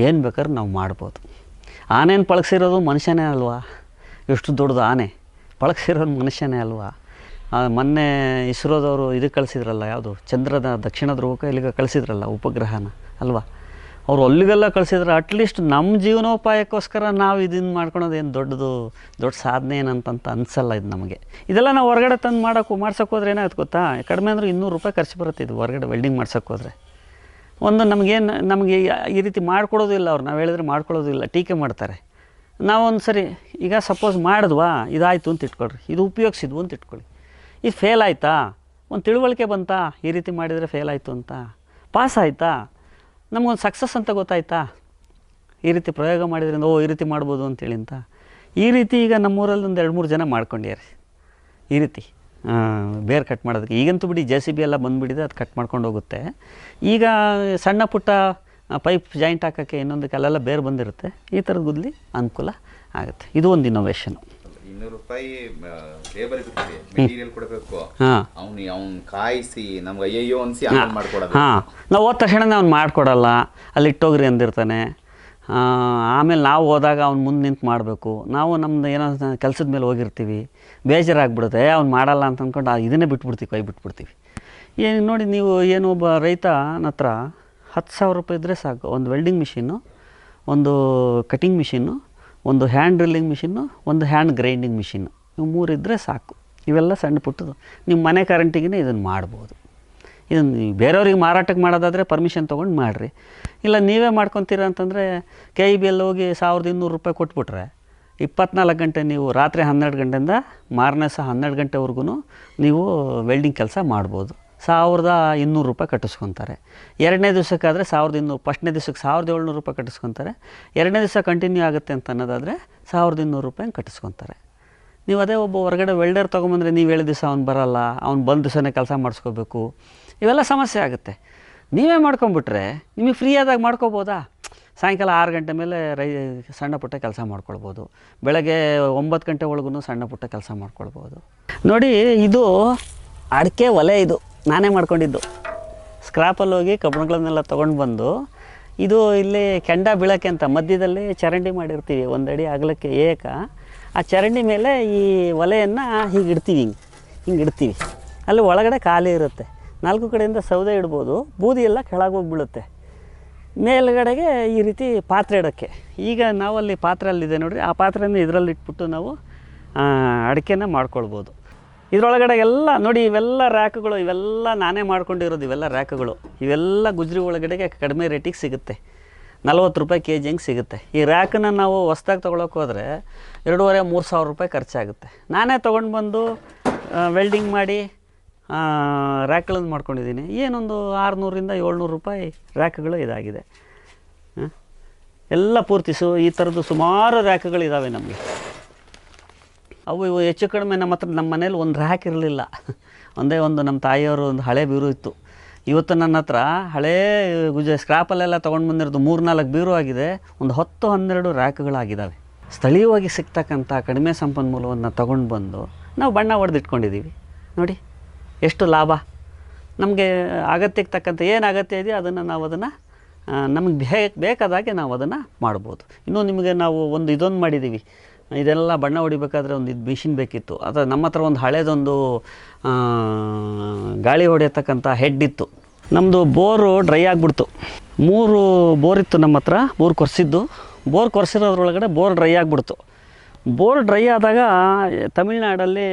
ಏನು ಬೇಕಾದ್ರೂ ನಾವು ಮಾಡ್ಬೋದು. ಆನೆಯನ್ನು ಪಳಗಿಸಿರೋದು ಮನುಷ್ಯನೇ ಅಲ್ವಾ? ಎಷ್ಟು ದೊಡ್ಡದು ಆನೆ ಪಳಗಿಸಿರೋದು ಮನುಷ್ಯನೇ ಅಲ್ವಾ? ಮೊನ್ನೆ ಇಸ್ರೋದವರು ಇದಕ್ಕೆ ಕಳಿಸಿದ್ರಲ್ಲ, ಯಾವುದು ಚಂದ್ರದ ದಕ್ಷಿಣ ಧ್ರುವಕ್ಕೆ ಇಲ್ಲಿಗೆ ಕಳಿಸಿದ್ರಲ್ಲ ಉಪಗ್ರಹನ ಅಲ್ವಾ? ಅವರು ಅಲ್ಲಿಗೆಲ್ಲ ಕಳಿಸಿದ್ರೆ ಅಟ್ಲೀಸ್ಟ್ ನಮ್ಮ ಜೀವನೋಪಾಯಕ್ಕೋಸ್ಕರ ನಾವು ಇದನ್ನು ಮಾಡ್ಕೊಳೋದು ಏನು ದೊಡ್ಡ ಸಾಧನೆ ಏನಂತ ಅನಿಸಲ್ಲ ಇದು ನಮಗೆ. ಇದೆಲ್ಲ ನಾವು ಹೊರಗಡೆ ತಂದು ಮಾಡ್ಸೋಕೆ ಹೋದ್ರೆ ಏನಾಗುತ್ತೆ ಗೊತ್ತಾ, ಕಡಿಮೆ ಅಂದರೆ $200 ಖರ್ಚು ಬರುತ್ತೆ ಇದು ಹೊರಗಡೆ ವೆಲ್ಡಿಂಗ್ ಮಾಡ್ಸೋಕೆ ಹೋದರೆ. ನಮಗೆ ಈ ರೀತಿ ಮಾಡ್ಕೊಡೋದಿಲ್ಲ ಅವ್ರು. ನಾವು ಹೇಳಿದ್ರೆ ಮಾಡ್ಕೊಳ್ಳೋದಿಲ್ಲ, ಟೀಕೆ ಮಾಡ್ತಾರೆ. ನಾವೊಂದು ಸರಿ ಈಗ ಸಪೋಸ್ ಮಾಡಿದ್ವಾ, ಇದಾಯಿತು ಅಂತ ಇಟ್ಕೊಳ್ರಿ, ಇದು ಉಪಯೋಗಿಸಿದ್ವು ಅಂತ ಇಟ್ಕೊಳ್ಳಿ. ಇದು ಫೇಲ್ ಆಯಿತಾ, ಒಂದು ತಿಳುವಳಿಕೆ ಬಂತಾ, ಈ ರೀತಿ ಮಾಡಿದರೆ ಫೇಲ್ ಆಯಿತು ಅಂತ, ಪಾಸ್ ಆಯಿತಾ, ನಮಗೊಂದು ಸಕ್ಸಸ್ ಅಂತ ಗೊತ್ತಾಯ್ತಾ, ಈ ರೀತಿ ಪ್ರಯೋಗ ಮಾಡಿದ್ರಿಂದ ಈ ರೀತಿ ಮಾಡ್ಬೋದು ಅಂತೇಳಿ ಅಂತ. ಈ ರೀತಿ ಈಗ ನಮ್ಮೂರಲ್ಲಿ ಒಂದು 2-3 ಜನ ಮಾಡ್ಕೊಂಡಿದ್ದಾರೆ ಈ ರೀತಿ ಬೇರ್ ಕಟ್ ಮಾಡೋದಕ್ಕೆ. ಈಗಂತೂ ಬಿಡಿ JCB ಎಲ್ಲ ಬಂದುಬಿಟ್ಟಿದೆ, ಅದು ಕಟ್ ಮಾಡ್ಕೊಂಡು ಹೋಗುತ್ತೆ. ಈಗ ಸಣ್ಣ ಪುಟ್ಟ ಪೈಪ್ ಜಾಯಿಂಟ್ ಹಾಕೋಕ್ಕೆ ಇನ್ನೊಂದಕ್ಕೆ ಅಲ್ಲೆಲ್ಲ ಬೇರೆ ಬಂದಿರುತ್ತೆ. ಈ ಥರದ ಗುದ್ಲಿ ಅನುಕೂಲ ಆಗುತ್ತೆ. ಇದು ಒಂದು ಇನ್ನೋವೇಷನು. $200 ಲೇಬರ್ ಮೆಟೀರಿಯಲ್ ಕೊಡಬೇಕು, ಅವ್ನು ಕಾಯಿಸಿ ನಮ್ಗೆ ಅಯ್ಯೋ ಅನಿಸಿ ಮಾಡ್ಕೊಡೋದು. ನಾವು ಹೋದ ತಕ್ಷಣ ಅವ್ನು ಮಾಡ್ಕೊಡಲ್ಲ, ಅಲ್ಲಿ ಇಟ್ಟೋಗ್ರಿ ಅಂದಿರ್ತಾನೆ. ಆಮೇಲೆ ನಾವು ಹೋದಾಗ ಅವ್ನು ಮುಂದೆ ನಿಂತು ಮಾಡಬೇಕು. ನಾವು ನಮ್ಮದು ಏನೋ ಕೆಲಸದ ಮೇಲೆ ಹೋಗಿರ್ತೀವಿ, ಬೇಜಾರಾಗ್ಬಿಡುತ್ತೆ, ಅವ್ನು ಮಾಡಲ್ಲ ಅಂತ ಅಂದ್ಕೊಂಡು ಇದನ್ನೇ ಬಿಟ್ಬಿಡ್ತೀವಿ, ಕೈ ಬಿಟ್ಬಿಡ್ತೀವಿ. ಏನು ನೋಡಿ, ನೀವು ಏನು ಒಬ್ಬ ರೈತನ ಹತ್ರ $10,000 ಇದ್ದರೆ ಸಾಕು. ಒಂದು ವೆಲ್ಡಿಂಗ್ ಮಿಷಿನ್ನು, ಒಂದು ಕಟಿಂಗ್ ಮಿಷಿನ್ನು, ಒಂದು ಹ್ಯಾಂಡ್ ಡ್ರಿಲ್ಲಿಂಗ್ ಮಿಷಿನ್ನು, ಒಂದು ಹ್ಯಾಂಡ್ ಗ್ರೈಂಡಿಂಗ್ ಮಿಷಿನ್ನು, ಇವು 3 ಇದ್ದರೆ ಸಾಕು. ಇವೆಲ್ಲ ಸಣ್ಣ ಪುಟ್ಟದು ನಿಮ್ಮ ಮನೆ ಕರೆಂಟಿಗೆ ಇದನ್ನು ಮಾಡ್ಬೋದು. ಇದನ್ನು ಬೇರೆಯವ್ರಿಗೆ ಮಾರಾಟಕ್ಕೆ ಮಾಡೋದಾದರೆ ಪರ್ಮಿಷನ್ ತೊಗೊಂಡು ಮಾಡಿರಿ. ಇಲ್ಲ ನೀವೇ ಮಾಡ್ಕೊತೀರ ಅಂತಂದರೆ KEBಯಲ್ಲಿ ಹೋಗಿ $1,200 ಕೊಟ್ಬಿಟ್ರೆ 24 ಗಂಟೆ ನೀವು ರಾತ್ರಿ 12 ಗಂಟೆಯಿಂದ ಮಾರನೇ ಸಹ 12 ಗಂಟೆವರೆಗೂ ನೀವು ವೆಲ್ಡಿಂಗ್ ಕೆಲಸ ಮಾಡ್ಬೋದು. $1,200 ಕಟ್ಟಿಸ್ಕೊತಾರೆ. 2ನೇ ದಿವಸಕ್ಕಾದರೆ 1,200, ಫಸ್ಟ್ನೇ ದಿವಸಕ್ಕೆ $1,700 ಕಟ್ಟಿಸ್ಕೊತಾರೆ. 2ನೇ ದಿವಸ ಕಂಟಿನ್ಯೂ ಆಗುತ್ತೆ ಅಂತ ಅನ್ನೋದಾದರೆ $1,200 ಕಟ್ಟಿಸ್ಕೊತಾರೆ. ನೀವು ಅದೇ ಒಬ್ಬ ಹೊರಗಡೆ ವೆಲ್ಡರ್ ತೊಗೊಂಬಂದರೆ ನೀವು ಹೇಳಿದ ದಿವಸ ಅವ್ನು ಬರೋಲ್ಲ, ಅವ್ನು ಬಂದ ದಿವಸನೇ ಕೆಲಸ ಮಾಡಿಸ್ಕೋಬೇಕು, ಇವೆಲ್ಲ ಸಮಸ್ಯೆ ಆಗುತ್ತೆ. ನೀವೇ ಮಾಡ್ಕೊಂಬಿಟ್ರೆ ನಿಮಗೆ ಫ್ರೀ ಆದಾಗ ಮಾಡ್ಕೋಬೋದಾ? ಸಾಯಂಕಾಲ 6 ಗಂಟೆ ಮೇಲೆ ಸಣ್ಣ ಪುಟ್ಟ ಕೆಲಸ ಮಾಡ್ಕೊಳ್ಬೋದು. ಬೆಳಗ್ಗೆ 9 ಗಂಟೆ ಒಳಗೂ ಸಣ್ಣ ಪುಟ್ಟ ಕೆಲಸ ಮಾಡ್ಕೊಳ್ಬೋದು. ನೋಡಿ, ಇದು ಅಡಿಕೆ ಒಲೆ, ಇದು ನಾನೇ ಮಾಡ್ಕೊಂಡಿದ್ದು. ಸ್ಕ್ರಾಪಲ್ಲಿ ಹೋಗಿ ಕಬ್ಬಣಗಳನ್ನೆಲ್ಲ ತೊಗೊಂಡು ಬಂದು, ಇದು ಇಲ್ಲಿ ಕೆಂಡ ಬೀಳೋಕ್ಕೆ ಅಂತ ಮಧ್ಯದಲ್ಲಿ ಚರಂಡಿ ಮಾಡಿರ್ತೀವಿ, 1 ಅಡಿ ಅಗಲಕ್ಕೆ ಏಕ. ಆ ಚರಂಡಿ ಮೇಲೆ ಈ ಒಲೆಯನ್ನು ಹೀಗೆ ಇಡ್ತೀವಿ, ಹಿಂಗೆ ಇಡ್ತೀವಿ. ಅಲ್ಲಿ ಒಳಗಡೆ ಖಾಲಿ ಇರುತ್ತೆ. 4 ಕಡೆಯಿಂದ ಸೌದೆ ಇಡ್ಬೋದು. ಬೂದಿ ಎಲ್ಲ ಕೆಳಗೆ ಹೋಗಿ ಬೀಳುತ್ತೆ. ಮೇಲ್ಗಡೆಗೆ ಈ ರೀತಿ ಪಾತ್ರೆ ಇಡೋಕ್ಕೆ. ಈಗ ನಾವಲ್ಲಿ ಪಾತ್ರೆ ಅಲ್ಲಿದೆ ನೋಡಿರಿ, ಆ ಪಾತ್ರೆಯನ್ನು ಇದರಲ್ಲಿ ಇಟ್ಬಿಟ್ಟು ನಾವು ಅಡಿಕೆನ ಮಾಡ್ಕೊಳ್ಬೋದು. ಇದರೊಳಗಡೆ ಎಲ್ಲ ನೋಡಿ, ಇವೆಲ್ಲ ರ್ಯಾಕ್ಗಳು, ಇವೆಲ್ಲ ನಾನೇ ಮಾಡ್ಕೊಂಡಿರೋದು. ಇವೆಲ್ಲ ರ್ಯಾಕ್ಗಳು, ಇವೆಲ್ಲ ಗುಜ್ರಿ ಒಳಗಡೆಗೆ ಕಡಿಮೆ ರೇಟಿಗೆ ಸಿಗುತ್ತೆ. 40 ರೂಪಾಯಿ ಕೆ ಜಿ ಹಂಗೆ ಸಿಗುತ್ತೆ. ಈ ರ್ಯಾಕನ್ನು ನಾವು ಹೊಸ್ದಾಗಿ ತೊಗೊಳಕ್ಕೆ ಹೋದರೆ 2,500-3 ಸಾವಿರ ರೂಪಾಯಿ ಖರ್ಚಾಗುತ್ತೆ. ನಾನೇ ತೊಗೊಂಡು ಬಂದು ವೆಲ್ಡಿಂಗ್ ಮಾಡಿ ರ್ಯಾಕ್ಗಳನ್ನು ಮಾಡ್ಕೊಂಡಿದ್ದೀನಿ. ಏನೊಂದು 600-700 ರೂಪಾಯಿ ರ್ಯಾಕ್ಗಳು ಇದಾಗಿದೆ. ಎಲ್ಲ ಪೂರ್ತಿಸು ಈ ಥರದ್ದು ಸುಮಾರು ರ್ಯಾಕ್ಗಳಿದ್ದಾವೆ ನಮಗೆ. ಅವು ಇವು ಹೆಚ್ಚು ಕಡಿಮೆ ನಮ್ಮ ಮನೇಲಿ ಒಂದು ರ್ಯಾಕ್ ಇರಲಿಲ್ಲ. ಒಂದೇ ಒಂದು ನಮ್ಮ ತಾಯಿಯವರು ಒಂದು ಹಳೆ ಬೀರು ಇತ್ತು. ಇವತ್ತು ನನ್ನ ಹತ್ರ ಹಳೇ ಸ್ಕ್ರಾಪಲ್ಲೆಲ್ಲ ತೊಗೊಂಡು ಬಂದಿರೋದು 3-4 ಬೀರು ಆಗಿದೆ. ಒಂದು 10-12 ರ್ಯಾಕ್ಗಳಾಗಿದ್ದಾವೆ. ಸ್ಥಳೀಯವಾಗಿ ಸಿಗ್ತಕ್ಕಂಥ ಕಡಿಮೆ ಸಂಪನ್ಮೂಲವನ್ನು ತೊಗೊಂಡು ಬಂದು ನಾವು ಬಣ್ಣ ಹೊಡೆದಿಟ್ಕೊಂಡಿದ್ದೀವಿ. ನೋಡಿ ಎಷ್ಟು ಲಾಭ. ನಮಗೆ ಅಗತ್ಯಕ್ಕೆ ತಕ್ಕಂಥ ಏನು ಅಗತ್ಯ ಇದೆಯೋ ಅದನ್ನು ನಮಗೆ ಬೇಕಾದಾಗೆ ನಾವು ಅದನ್ನು ಮಾಡ್ಬೋದು. ಇನ್ನೂ ನಿಮಗೆ ನಾವು ಇದೊಂದು ಮಾಡಿದ್ದೀವಿ. ಇದೆಲ್ಲ ಬಣ್ಣ ಹೊಡಿಬೇಕಾದ್ರೆ ಒಂದು ಮಿಷಿನ್ ಬೇಕಿತ್ತು. ಅದು ನಮ್ಮ ಹತ್ರ ಒಂದು ಹಳೇದೊಂದು ಗಾಳಿ ಹೊಡೆಯತಕ್ಕಂಥ ಹೆಡ್ ಇತ್ತು. ನಮ್ಮದು ಬೋರು ಡ್ರೈ ಆಗಿಬಿಡ್ತು. 3 ಬೋರ್ ಇತ್ತು ನಮ್ಮ ಹತ್ರ. ಬೋರ್ ಕೊರೆಸಿದ್ದು. ಬೋರ್ ಕೊರೆಸಿರೋದ್ರೊಳಗಡೆ ಬೋರ್ ಡ್ರೈ ಆಗಿಬಿಡ್ತು. ಬೋರ್ ಡ್ರೈ ಆದಾಗ ತಮಿಳ್ನಾಡಲ್ಲಿ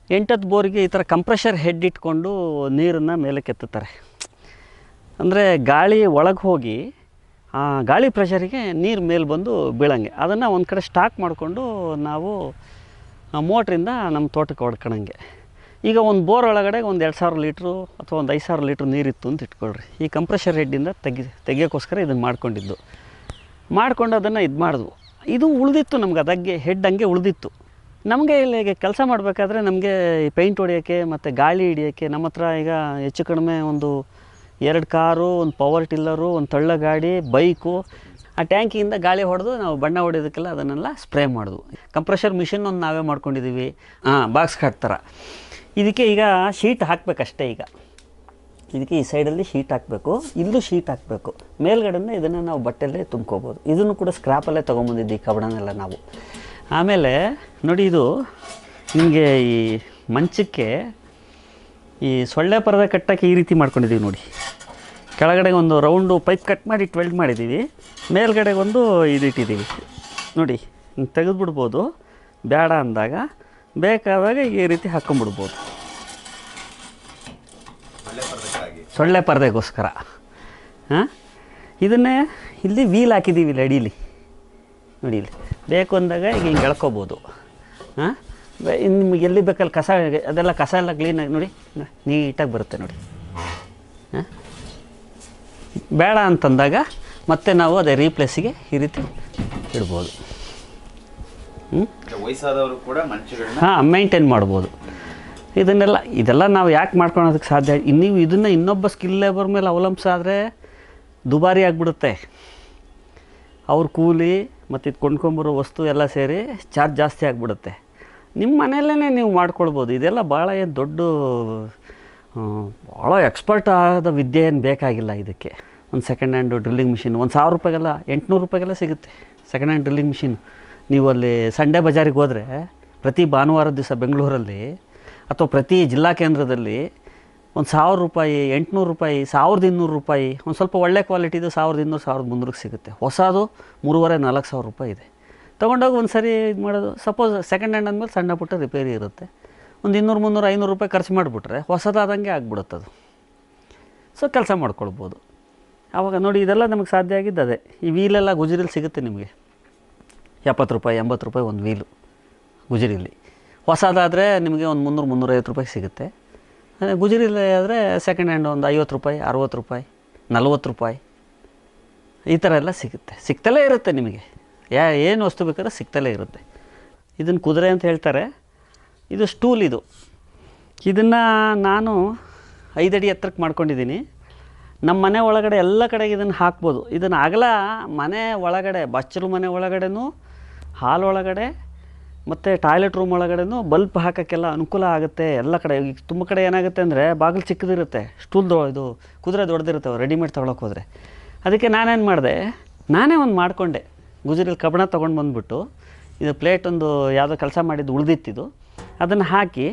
8 ಬೋರಿಗೆ ಈ ಥರ ಕಂಪ್ರೆಷರ್ ಹೆಡ್ ಇಟ್ಕೊಂಡು ನೀರನ್ನು ಮೇಲೆ ಕೆತ್ತುತ್ತಾರೆ. ಅಂದರೆ ಗಾಳಿ ಒಳಗೆ ಹೋಗಿ ಆ ಗಾಳಿ ಪ್ರೆಷರಿಗೆ ನೀರು ಮೇಲೆ ಬಂದು ಬೀಳಂಗೆ. ಅದನ್ನು ಒಂದು ಕಡೆ ಸ್ಟಾಕ್ ಮಾಡಿಕೊಂಡು ನಾವು ಮೋಟ್ರಿಂದ ನಮ್ಮ ತೋಟಕ್ಕೆ ಹೊಡ್ಕೊಳಂಗೆ. ಈಗ ಒಂದು ಬೋರ್ ಒಳಗಡೆ ಒಂದು 2,000 ಲೀಟ್ರು ಅಥವಾ ಒಂದು 5,000 ಲೀಟ್ರ್ ನೀರಿತ್ತು ಅಂತ ಇಟ್ಕೊಳ್ರಿ. ಈ ಕಂಪ್ರೆಷರ್ ಹೆಡ್ಡಿಂದ ತೆಗಿಯೋಕ್ಕೋಸ್ಕರ ಇದನ್ನು ಮಾಡ್ಕೊಂಡು ಅದನ್ನು ಮಾಡಿದ್ವು. ಇದು ಉಳಿದಿತ್ತು ನಮ್ಗೆ, ಅದಕ್ಕೆ ಹೆಡ್ ಹಂಗೆ ಉಳಿದಿತ್ತು. ನಮಗೆ ಇಲ್ಲಿ ಕೆಲಸ ಮಾಡಬೇಕಾದ್ರೆ ನಮಗೆ ಪೇಂಟ್ ಹೊಡಿಯೋಕ್ಕೆ ಮತ್ತು ಗಾಳಿ ಹಿಡಿಯೋಕ್ಕೆ ನಮ್ಮ ಹತ್ರ ಈಗ ಹೆಚ್ಚು ಕಡಿಮೆ ಒಂದು 2 ಕಾರು, ಒಂದು ಪವರ್ ಟಿಲ್ಲರು, ಒಂದು ತಳ್ಳ ಗಾಡಿ, ಬೈಕು. ಆ ಟ್ಯಾಂಕಿಯಿಂದ ಗಾಳಿ ಹೊಡೆದು ನಾವು ಬಣ್ಣ ಹೊಡೆಯೋದಕ್ಕೆಲ್ಲ ಅದನ್ನೆಲ್ಲ ಸ್ಪ್ರೇ ಮಾಡಿದ್ವು. ಕಂಪ್ರೆಷರ್ ಮಿಷಿನ್ ಒಂದು ನಾವೇ ಮಾಡ್ಕೊಂಡಿದ್ದೀವಿ. ಬಾಕ್ಸ್ ಕಟ್ ಥರ. ಇದಕ್ಕೆ ಈಗ ಶೀಟ್ ಹಾಕಬೇಕಷ್ಟೇ. ಈಗ ಇದಕ್ಕೆ ಈ ಸೈಡಲ್ಲಿ ಶೀಟ್ ಹಾಕಬೇಕು, ಇಲ್ಲೂ ಶೀಟ್ ಹಾಕಬೇಕು. ಮೇಲ್ಗಡೆಯಿಂದ ಇದನ್ನು ನಾವು ಬಟ್ಟೆಲ್ಲೇ ತುಂಬ್ಕೋಬೋದು. ಇದನ್ನು ಕೂಡ ಸ್ಕ್ರಾಪಲ್ಲೇ ತೊಗೊಂಬಂದಿದ್ದೀವಿ ಕಬ್ಬಣನೆಲ್ಲ ನಾವು. ಆಮೇಲೆ ನೋಡಿ, ಇದು ನಿಮಗೆ ಈ ಮಂಚಕ್ಕೆ ಈ ಸೊಳ್ಳೆ ಪರದೆ ಕಟ್ಟೋಕ್ಕೆ ಈ ರೀತಿ ಮಾಡ್ಕೊಂಡಿದ್ದೀವಿ ನೋಡಿ. ಕೆಳಗಡೆ ಒಂದು ರೌಂಡು ಪೈಪ್ ಕಟ್ ಮಾಡಿ ವೆಲ್ಡ್ ಮಾಡಿದ್ದೀವಿ. ಮೇಲ್ಗಡೆ ಒಂದು ಇದಿಟ್ಟಿದ್ದೀವಿ ನೋಡಿ. ಹಿಂಗೆ ತೆಗೆದುಬಿಡ್ಬೋದು. ಬೇಡ ಅಂದಾಗ ಬೇಕಾದಾಗ ಈ ರೀತಿ ಹಾಕ್ಕೊಂಬಿಡ್ಬೋದು, ಸೊಳ್ಳೆ ಪರದೆಗೋಸ್ಕರ. ಇದನ್ನೇ ಇಲ್ಲಿ ವೀಲ್ ಹಾಕಿದ್ದೀವಿ ಇಲ್ಲಿ ಅಡೀಲಿ ನೋಡಿ. ಇಲ್ಲಿ ಬೇಕು ಅಂದಾಗ ಈಗ ಹಿಂಗೆ ಎಳ್ಕೊಬೋದು. ನಿಮಗೆ ಎಲ್ಲಿ ಬೇಕಲ್ಲಿ ಕಸ ಎಲ್ಲ ಕ್ಲೀನಾಗಿ ನೋಡಿ, ನೀಟಾಗಿ ಬರುತ್ತೆ ನೋಡಿ. ಬೇಡ ಅಂತಂದಾಗ ಮತ್ತೆ ನಾವು ಅದೇ ರೀಪ್ಲೇಸಿಗೆ ಈ ರೀತಿ ಇಡ್ಬೋದು. ವಯಸ್ಸಾದವರು ಕೂಡ ಮಂಚಗಳನ್ನ ಮೇಂಟೈನ್ ಮಾಡ್ಬೋದು. ಇದೆಲ್ಲ ನಾವು ಯಾಕೆ ಮಾಡ್ಕೊಳೋದಕ್ಕೆ ಸಾಧ್ಯ? ನೀವು ಇದನ್ನು ಇನ್ನೊಬ್ಬ ಸ್ಕಿಲ್ ಲೇಬರ್ ಮೇಲೆ ಅವಲಂಬಿಸಾದರೆ ದುಬಾರಿ ಆಗಿಬಿಡುತ್ತೆ. ಅವ್ರ ಕೂಲಿ ಮತ್ತು ಇದು ಕೊಂಡ್ಕೊಂಬರೋ ವಸ್ತು ಎಲ್ಲ ಸೇರಿ ಚಾರ್ಜ್ ಜಾಸ್ತಿ ಆಗಿಬಿಡುತ್ತೆ. ನಿಮ್ಮ ಮನೆಯಲ್ಲೇ ನೀವು ಮಾಡ್ಕೊಳ್ಬೋದು. ಇದೆಲ್ಲ ಭಾಳ ಏನು ದೊಡ್ಡ ಭಾಳ ಎಕ್ಸ್ಪರ್ಟ್ ಆದ ವಿದ್ಯೆ ಏನು ಬೇಕಾಗಿಲ್ಲ ಇದಕ್ಕೆ. ಒಂದು ಸೆಕೆಂಡ್ ಹ್ಯಾಂಡು ಡ್ರಿಲ್ಲಿಂಗ್ ಮಿಷಿನ್ ಒಂದು 1,000 ರೂಪಾಯಿಗೆಲ್ಲ 800 ರೂಪಾಯಿಗೆಲ್ಲ ಸಿಗುತ್ತೆ ಸೆಕೆಂಡ್ ಹ್ಯಾಂಡ್ ಡ್ರಿಲ್ಲಿಂಗ್ ಮಿಷಿನ್. ನೀವು ಅಲ್ಲಿ ಸಂಡೇ ಬಜಾರಿಗೆ ಹೋದರೆ ಪ್ರತಿ ಭಾನುವಾರದ ದಿವಸ ಬೆಂಗಳೂರಲ್ಲಿ ಅಥವಾ ಪ್ರತಿ ಜಿಲ್ಲಾ ಕೇಂದ್ರದಲ್ಲಿ ಒಂದು 1,000 ರೂಪಾಯಿ, 800 ರೂಪಾಯಿ, 1,200 ರೂಪಾಯಿ, ಒಂದು ಸ್ವಲ್ಪ ಒಳ್ಳೆ ಕ್ವಾಲಿಟಿದು 1,200, 1,300 ಸಿಗುತ್ತೆ. ಹೊಸದು 3,500-4,000 ರೂಪಾಯಿ ಇದೆ. ತೊಗೊಂಡೋಗಿ ಒಂದು ಸರಿ ಇದು ಮಾಡೋದು. ಸಪೋಸ್ ಸೆಕೆಂಡ್ ಹ್ಯಾಂಡ್ ಅಂದಮೇಲೆ ಸಣ್ಣ ಪುಟ್ಟ ರಿಪೇರಿ ಇರುತ್ತೆ. ಒಂದು 200, 300, 500 ರೂಪಾಯಿ ಖರ್ಚು ಮಾಡಿಬಿಟ್ರೆ ಹೊಸದಾದಂಗೆ ಆಗ್ಬಿಡುತ್ತದು. ಸೊ ಕೆಲಸ ಮಾಡ್ಕೊಳ್ಬೋದು. ಆವಾಗ ನೋಡಿ, ಇದೆಲ್ಲ ನಮಗೆ ಸಾಧ್ಯ ಆಗಿದ್ದದೆ. ಈ ವೀಲೆಲ್ಲ ಗುಜರಿಲಿ ಸಿಗುತ್ತೆ ನಿಮಗೆ. 70 ರೂಪಾಯಿ, 80 ರೂಪಾಯಿ ಒಂದು ವೀಲು ಗುಜರಿಲಿ. ಹೊಸದಾದರೆ ನಿಮಗೆ ಒಂದು 300-350 ರೂಪಾಯಿ ಸಿಗುತ್ತೆ. ಗುಜರಿಲಿ ಆದರೆ ಸೆಕೆಂಡ್ ಹ್ಯಾಂಡ್ ಒಂದು 50 ರೂಪಾಯಿ, 60 ರೂಪಾಯಿ, 40 ರೂಪಾಯಿ ಈ ಥರ ಎಲ್ಲ ಸಿಗುತ್ತೆ. ಸಿಗ್ತಲೇ ಇರುತ್ತೆ ನಿಮಗೆ. ಏನು ವಸ್ತು ಬೇಕಾದ್ರೆ ಸಿಗ್ತಲೇ ಇರುತ್ತೆ. ಇದನ್ನು ಕುದುರೆ ಅಂತ ಹೇಳ್ತಾರೆ. ಇದು ಸ್ಟೂಲ್. ಇದನ್ನು ನಾನು 5 ಅಡಿ ಎತ್ತರಕ್ಕೆ ಮಾಡ್ಕೊಂಡಿದ್ದೀನಿ. ನಮ್ಮ ಮನೆ ಒಳಗಡೆ ಎಲ್ಲ ಕಡೆಗೆ ಇದನ್ನು ಹಾಕ್ಬೋದು. ಇದನ್ನು ಅಗಲ ಮನೆ ಒಳಗಡೆ, ಬಚ್ಚಲು ಮನೆ ಒಳಗಡೆನೂ, ಹಾಲ್ ಒಳಗಡೆ ಮತ್ತು ಟಾಯ್ಲೆಟ್ ರೂಮ್ ಒಳಗಡೆನೂ ಬಲ್ಪ್ ಹಾಕೋಕ್ಕೆಲ್ಲ ಅನುಕೂಲ ಆಗುತ್ತೆ. ಎಲ್ಲ ಕಡೆ ಈಗ ತುಂಬ ಕಡೆ ಏನಾಗುತ್ತೆ ಅಂದರೆ ಬಾಗಿಲು ಚಿಕ್ಕದಿರುತ್ತೆ, ಸ್ಟೂಲ್ ಇದು ಕುದುರೆ ದೊಡ್ಡದಿರುತ್ತೆ ರೆಡಿಮೇಡ್ ತೊಗೊಳಕ್ಕೆ ಹೋದರೆ. ಅದಕ್ಕೆ ನಾನೇನು ಮಾಡಿದೆ, ನಾನೇ ಒಂದು ಮಾಡಿಕೊಂಡೆ. ಗುಜರಿಲಿ ಕಬ್ಬಣ ತೊಗೊಂಡು ಬಂದುಬಿಟ್ಟು ಇದು ಪ್ಲೇಟ್ ಒಂದು ಯಾವುದೋ ಕೆಲಸ ಮಾಡಿದ್ದು ಉಳಿದಿತ್ತಿದು, ಅದನ್ನು ಹಾಕಿ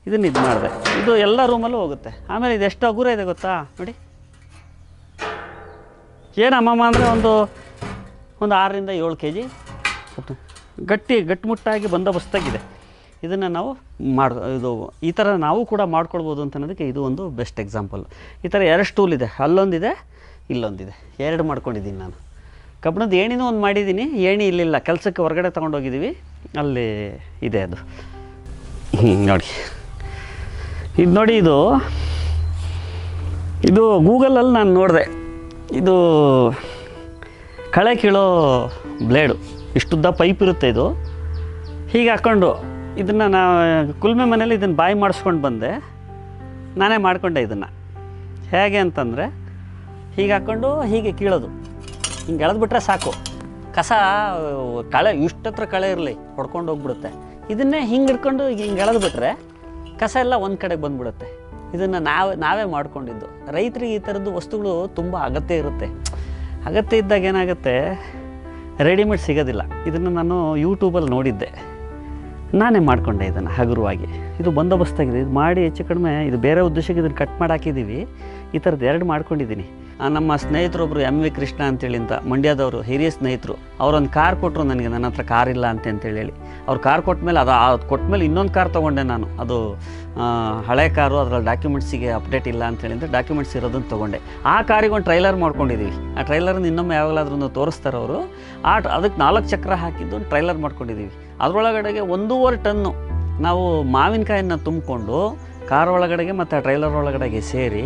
ಇದನ್ನು ಇದು ಮಾಡಿದೆ. ಇದು ಎಲ್ಲ ರೂಮಲ್ಲೂ ಹೋಗುತ್ತೆ. ಆಮೇಲೆ ಇದು ಎಷ್ಟು ಹಗುರ ಇದೆ ಗೊತ್ತಾ ನೋಡಿ. ಏನು ಅಮ್ಮಮ್ಮ ಅಂದರೆ ಒಂದು 6 ರಿಂದ 7 kg ಗಟ್ಟಿಮುಟ್ಟಾಗಿ ಬಂದೋಬಸ್ತಾಗಿದೆ. ಇದನ್ನು ನಾವು ಇದು ಈ ಥರ ನಾವು ಕೂಡ ಮಾಡ್ಕೊಳ್ಬೋದು ಅಂತ ಅನ್ನೋದಕ್ಕೆ ಇದು ಒಂದು ಬೆಸ್ಟ್ ಎಕ್ಸಾಂಪಲ್. ಈ ಥರ 2 ಸ್ಟೂಲ್ ಇದೆ, ಅಲ್ಲೊಂದಿದೆ ಇಲ್ಲೊಂದಿದೆ, 2 ಮಾಡ್ಕೊಂಡಿದ್ದೀನಿ ನಾನು. ಕಬ್ಬಣದ ಏಣಿನೂ ಒಂದು ಮಾಡಿದ್ದೀನಿ, ಏಣಿ ಇಲ್ಲಿಲ್ಲ, ಕೆಲಸಕ್ಕೆ ಹೊರಗಡೆ ತೊಗೊಂಡೋಗಿದ್ದೀವಿ, ಅಲ್ಲಿ ಇದೆ ಅದು. ನೋಡಿ ಇದು ನೋಡಿ, ಇದು ಗೂಗಲಲ್ಲಿ ನಾನು ನೋಡಿದೆ. ಇದು ಕಳೆ ಕೀಳೋ ಬ್ಲೇಡು, ಇಷ್ಟುದ್ದ ಪೈಪ್ ಇರುತ್ತೆ. ಇದು ಹೀಗೆ ಹಾಕ್ಕೊಂಡು ಇದನ್ನು ಕುಲ್ಮೆ ಮನೇಲಿ ಇದನ್ನು ಬಾಯಿ ಮಾಡಿಸ್ಕೊಂಡು ಬಂದೆ, ನಾನೇ ಮಾಡಿಕೊಂಡೆ. ಇದನ್ನು ಹೇಗೆ ಅಂತಂದರೆ ಹೀಗೆ ಹಾಕ್ಕೊಂಡು ಹೀಗೆ ಕೀಳೋದು, ಹಿಂಗೆ ಎಳೆದ್ಬಿಟ್ರೆ ಸಾಕು. ಕಸ ಕಳೆ ಇಷ್ಟತ್ರ ಕಳೆ ಇರಲಿ ಹೊಡ್ಕೊಂಡು ಹೋಗ್ಬಿಡುತ್ತೆ. ಇದನ್ನೇ ಹಿಂಗೆ ಹಿಡ್ಕೊಂಡು ಹಿಂಗೆ ಎಳೆದ್ಬಿಟ್ರೆ ಕಸ ಎಲ್ಲ ಒಂದು ಕಡೆಗೆ ಬಂದುಬಿಡುತ್ತೆ. ಇದನ್ನು ನಾವೇ ಮಾಡ್ಕೊಂಡಿದ್ದು. ರೈತರಿಗೆ ಈ ಥರದ್ದು ವಸ್ತುಗಳು ತುಂಬ ಅಗತ್ಯ ಇರುತ್ತೆ. ಅಗತ್ಯ ಇದ್ದಾಗ ಏನಾಗುತ್ತೆ, ರೆಡಿಮೇಡ್ ಸಿಗೋದಿಲ್ಲ. ಇದನ್ನು ನಾನು ಯೂಟ್ಯೂಬಲ್ಲಿ ನೋಡಿದ್ದೆ, ನಾನೇ ಮಾಡಿಕೊಂಡೆ ಇದನ್ನು ಹಗುರವಾಗಿ. ಇದು ಬಂದೋಬಸ್ತಾಗಿದೆ. ಇದು ಮಾಡಿ ಹೆಚ್ಚು ಕಡಿಮೆ ಇದು ಬೇರೆ ಉದ್ದೇಶಕ್ಕೆ ಇದನ್ನು ಕಟ್ ಮಾಡಿ ಹಾಕಿದ್ದೀವಿ. ಈ ಥರದ್ದು 2 ಮಾಡ್ಕೊಂಡಿದ್ದೀನಿ. ನಮ್ಮ ಸ್ನೇಹಿತರೊಬ್ಬರು MV ಕೃಷ್ಣ ಅಂತೇಳಿ ಅಂತ, ಮಂಡ್ಯದವರು, ಹಿರಿಯ ಸ್ನೇಹಿತರು, ಅವರೊಂದು ಕಾರ್ ಕೊಟ್ಟರು ನನಗೆ. ನನ್ನ ಹತ್ರ ಕಾರ್ ಇಲ್ಲ ಅಂತೇಳಿ ಅವ್ರು ಕಾರ್ ಕೊಟ್ಟಮೇಲೆ ಅದು ಕೊಟ್ಟಮೇಲೆ ಇನ್ನೊಂದು ಕಾರ್ ತೊಗೊಂಡೆ ನಾನು. ಅದು ಹಳೆ ಕಾರು, ಅದರಲ್ಲಿ ಡಾಕ್ಯುಮೆಂಟ್ಸಿಗೆ ಅಪ್ಡೇಟ್ ಇಲ್ಲ ಅಂತೇಳಿ ಅಂತ ಡಾಕ್ಯುಮೆಂಟ್ಸ್ ಇರೋದನ್ನು ತೊಗೊಂಡೆ. ಆ ಕಾರಿಗೆ ಒಂದು ಟ್ರೈಲರ್ ಮಾಡ್ಕೊಂಡಿದ್ದೀವಿ. ಆ ಟ್ರೈಲರನ್ನು ಇನ್ನೊಮ್ಮೆ ಯಾವಾಗಲಾದ್ರೂ ತೋರಿಸ್ತಾರೆ ಅವರು. ಅದಕ್ಕೆ 4 ಚಕ್ರ ಹಾಕಿದ್ದು ಒಂದು ಟ್ರೈಲರ್ ಮಾಡ್ಕೊಂಡಿದ್ದೀವಿ. ಅದರೊಳಗಡೆಗೆ 1.5 ಟನ್ನು ನಾವು ಮಾವಿನಕಾಯನ್ನು ತುಂಬಿಕೊಂಡು ಕಾರ್ ಒಳಗಡೆಗೆ ಮತ್ತು ಆ ಟ್ರೈಲರ್ ಒಳಗಡೆಗೆ ಸೇರಿ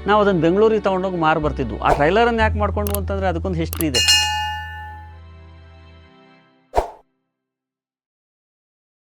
ನಾವು ಅದನ್ನು ಬೆಂಗಳೂರಿಗೆ ತೊಗೊಂಡೋಗಿ ಮಾರಿ ಬರ್ತಿದ್ವು. ಆ ಟ್ರೈಲರನ್ನು ಯಾಕೆ ಮಾಡ್ಕೊಂಡು ಅಂತಂದರೆ ಅದಕ್ಕೊಂದು ಹಿಸ್ಟ್ರಿ ಇದೆ.